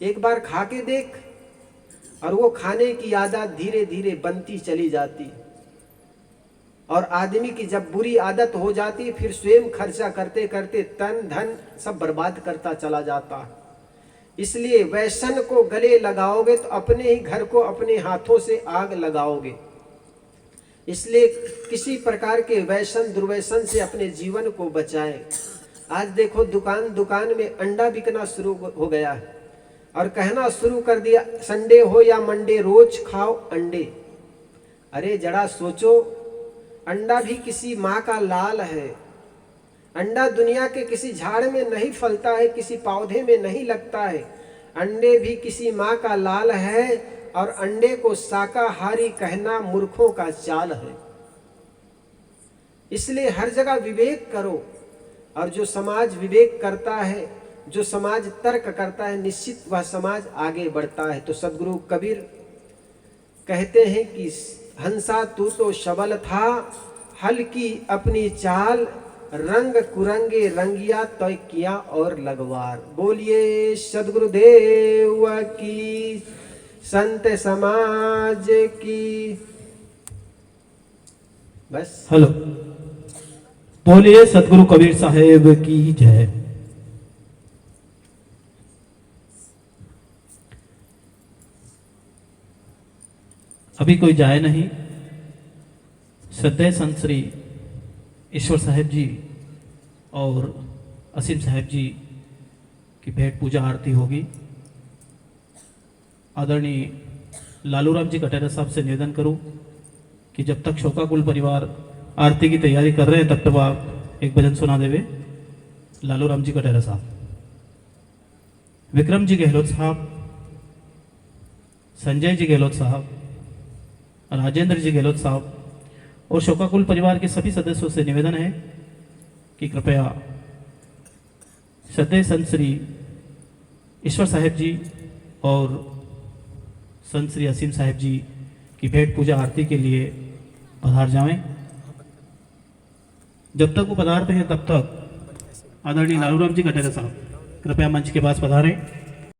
एक बार खा के देख। और वो खाने की आदत धीरे धीरे बनती चली जाती, और आदमी की जब बुरी आदत हो जाती फिर स्वयं खर्चा करते करते तन धन सब बर्बाद करता चला जाता। इसलिए व्यसन को गले लगाओगे तो अपने ही घर को अपने हाथों से आग लगाओगे। इसलिए किसी प्रकार के व्यसन दुर्व्यसन से अपने जीवन को बचाएं। आज देखो दुकान दुकान में अंडा बिकना शुरू हो गया है और कहना शुरू कर दिया, संडे हो या मंडे रोज खाओ अंडे। अरे जरा सोचो, अंडा भी किसी माँ का लाल है। अंडा दुनिया के किसी झाड़ में नहीं फलता है, किसी पौधे में नहीं लगता है। अंडे भी किसी माँ का लाल है, और अंडे को शाकाहारी कहना मूर्खों का चाल है। इसलिए हर जगह विवेक करो, और जो समाज विवेक करता है, जो समाज तर्क करता है, निश्चित वह समाज आगे बढ़ता है। तो सदगुरु कबीर कहते हैं कि हंसा तू तो शबल था, हल्की अपनी चाल, रंग कुरंगे रंगिया तय किया और लगवार। बोलिए सदगुरुदेव की, संत समाज की। बस हेलो, बोलिए सदगुरु कबीर साहेब की जय। अभी कोई जाए नहीं। श्रद्धेय संत श्री ईश्वर साहेब जी और असीम साहेब जी की भेंट पूजा आरती होगी। आदरणीय लालूराम जी कटेरा साहब से निवेदन करूं कि जब तक शोकाकुल परिवार आरती की तैयारी कर रहे हैं तब तक आप एक भजन सुना देवे। लालूराम जी कटेरा साहब, विक्रम जी गहलोत साहब, संजय जी गहलोत साहब, राजेंद्र जी गहलोत साहब और शोकाकुल परिवार के सभी सदस्यों से निवेदन है कि कृपया श्रद्धेय संत श्री ईश्वर साहेब जी और संत श्री असीम साहेब जी की भेंट पूजा आरती के लिए पधार जाएं। जब तक वो पधारते हैं तब तक आदरणीय लालूराम जी कटेरा साहब कृपया मंच के पास पधारें।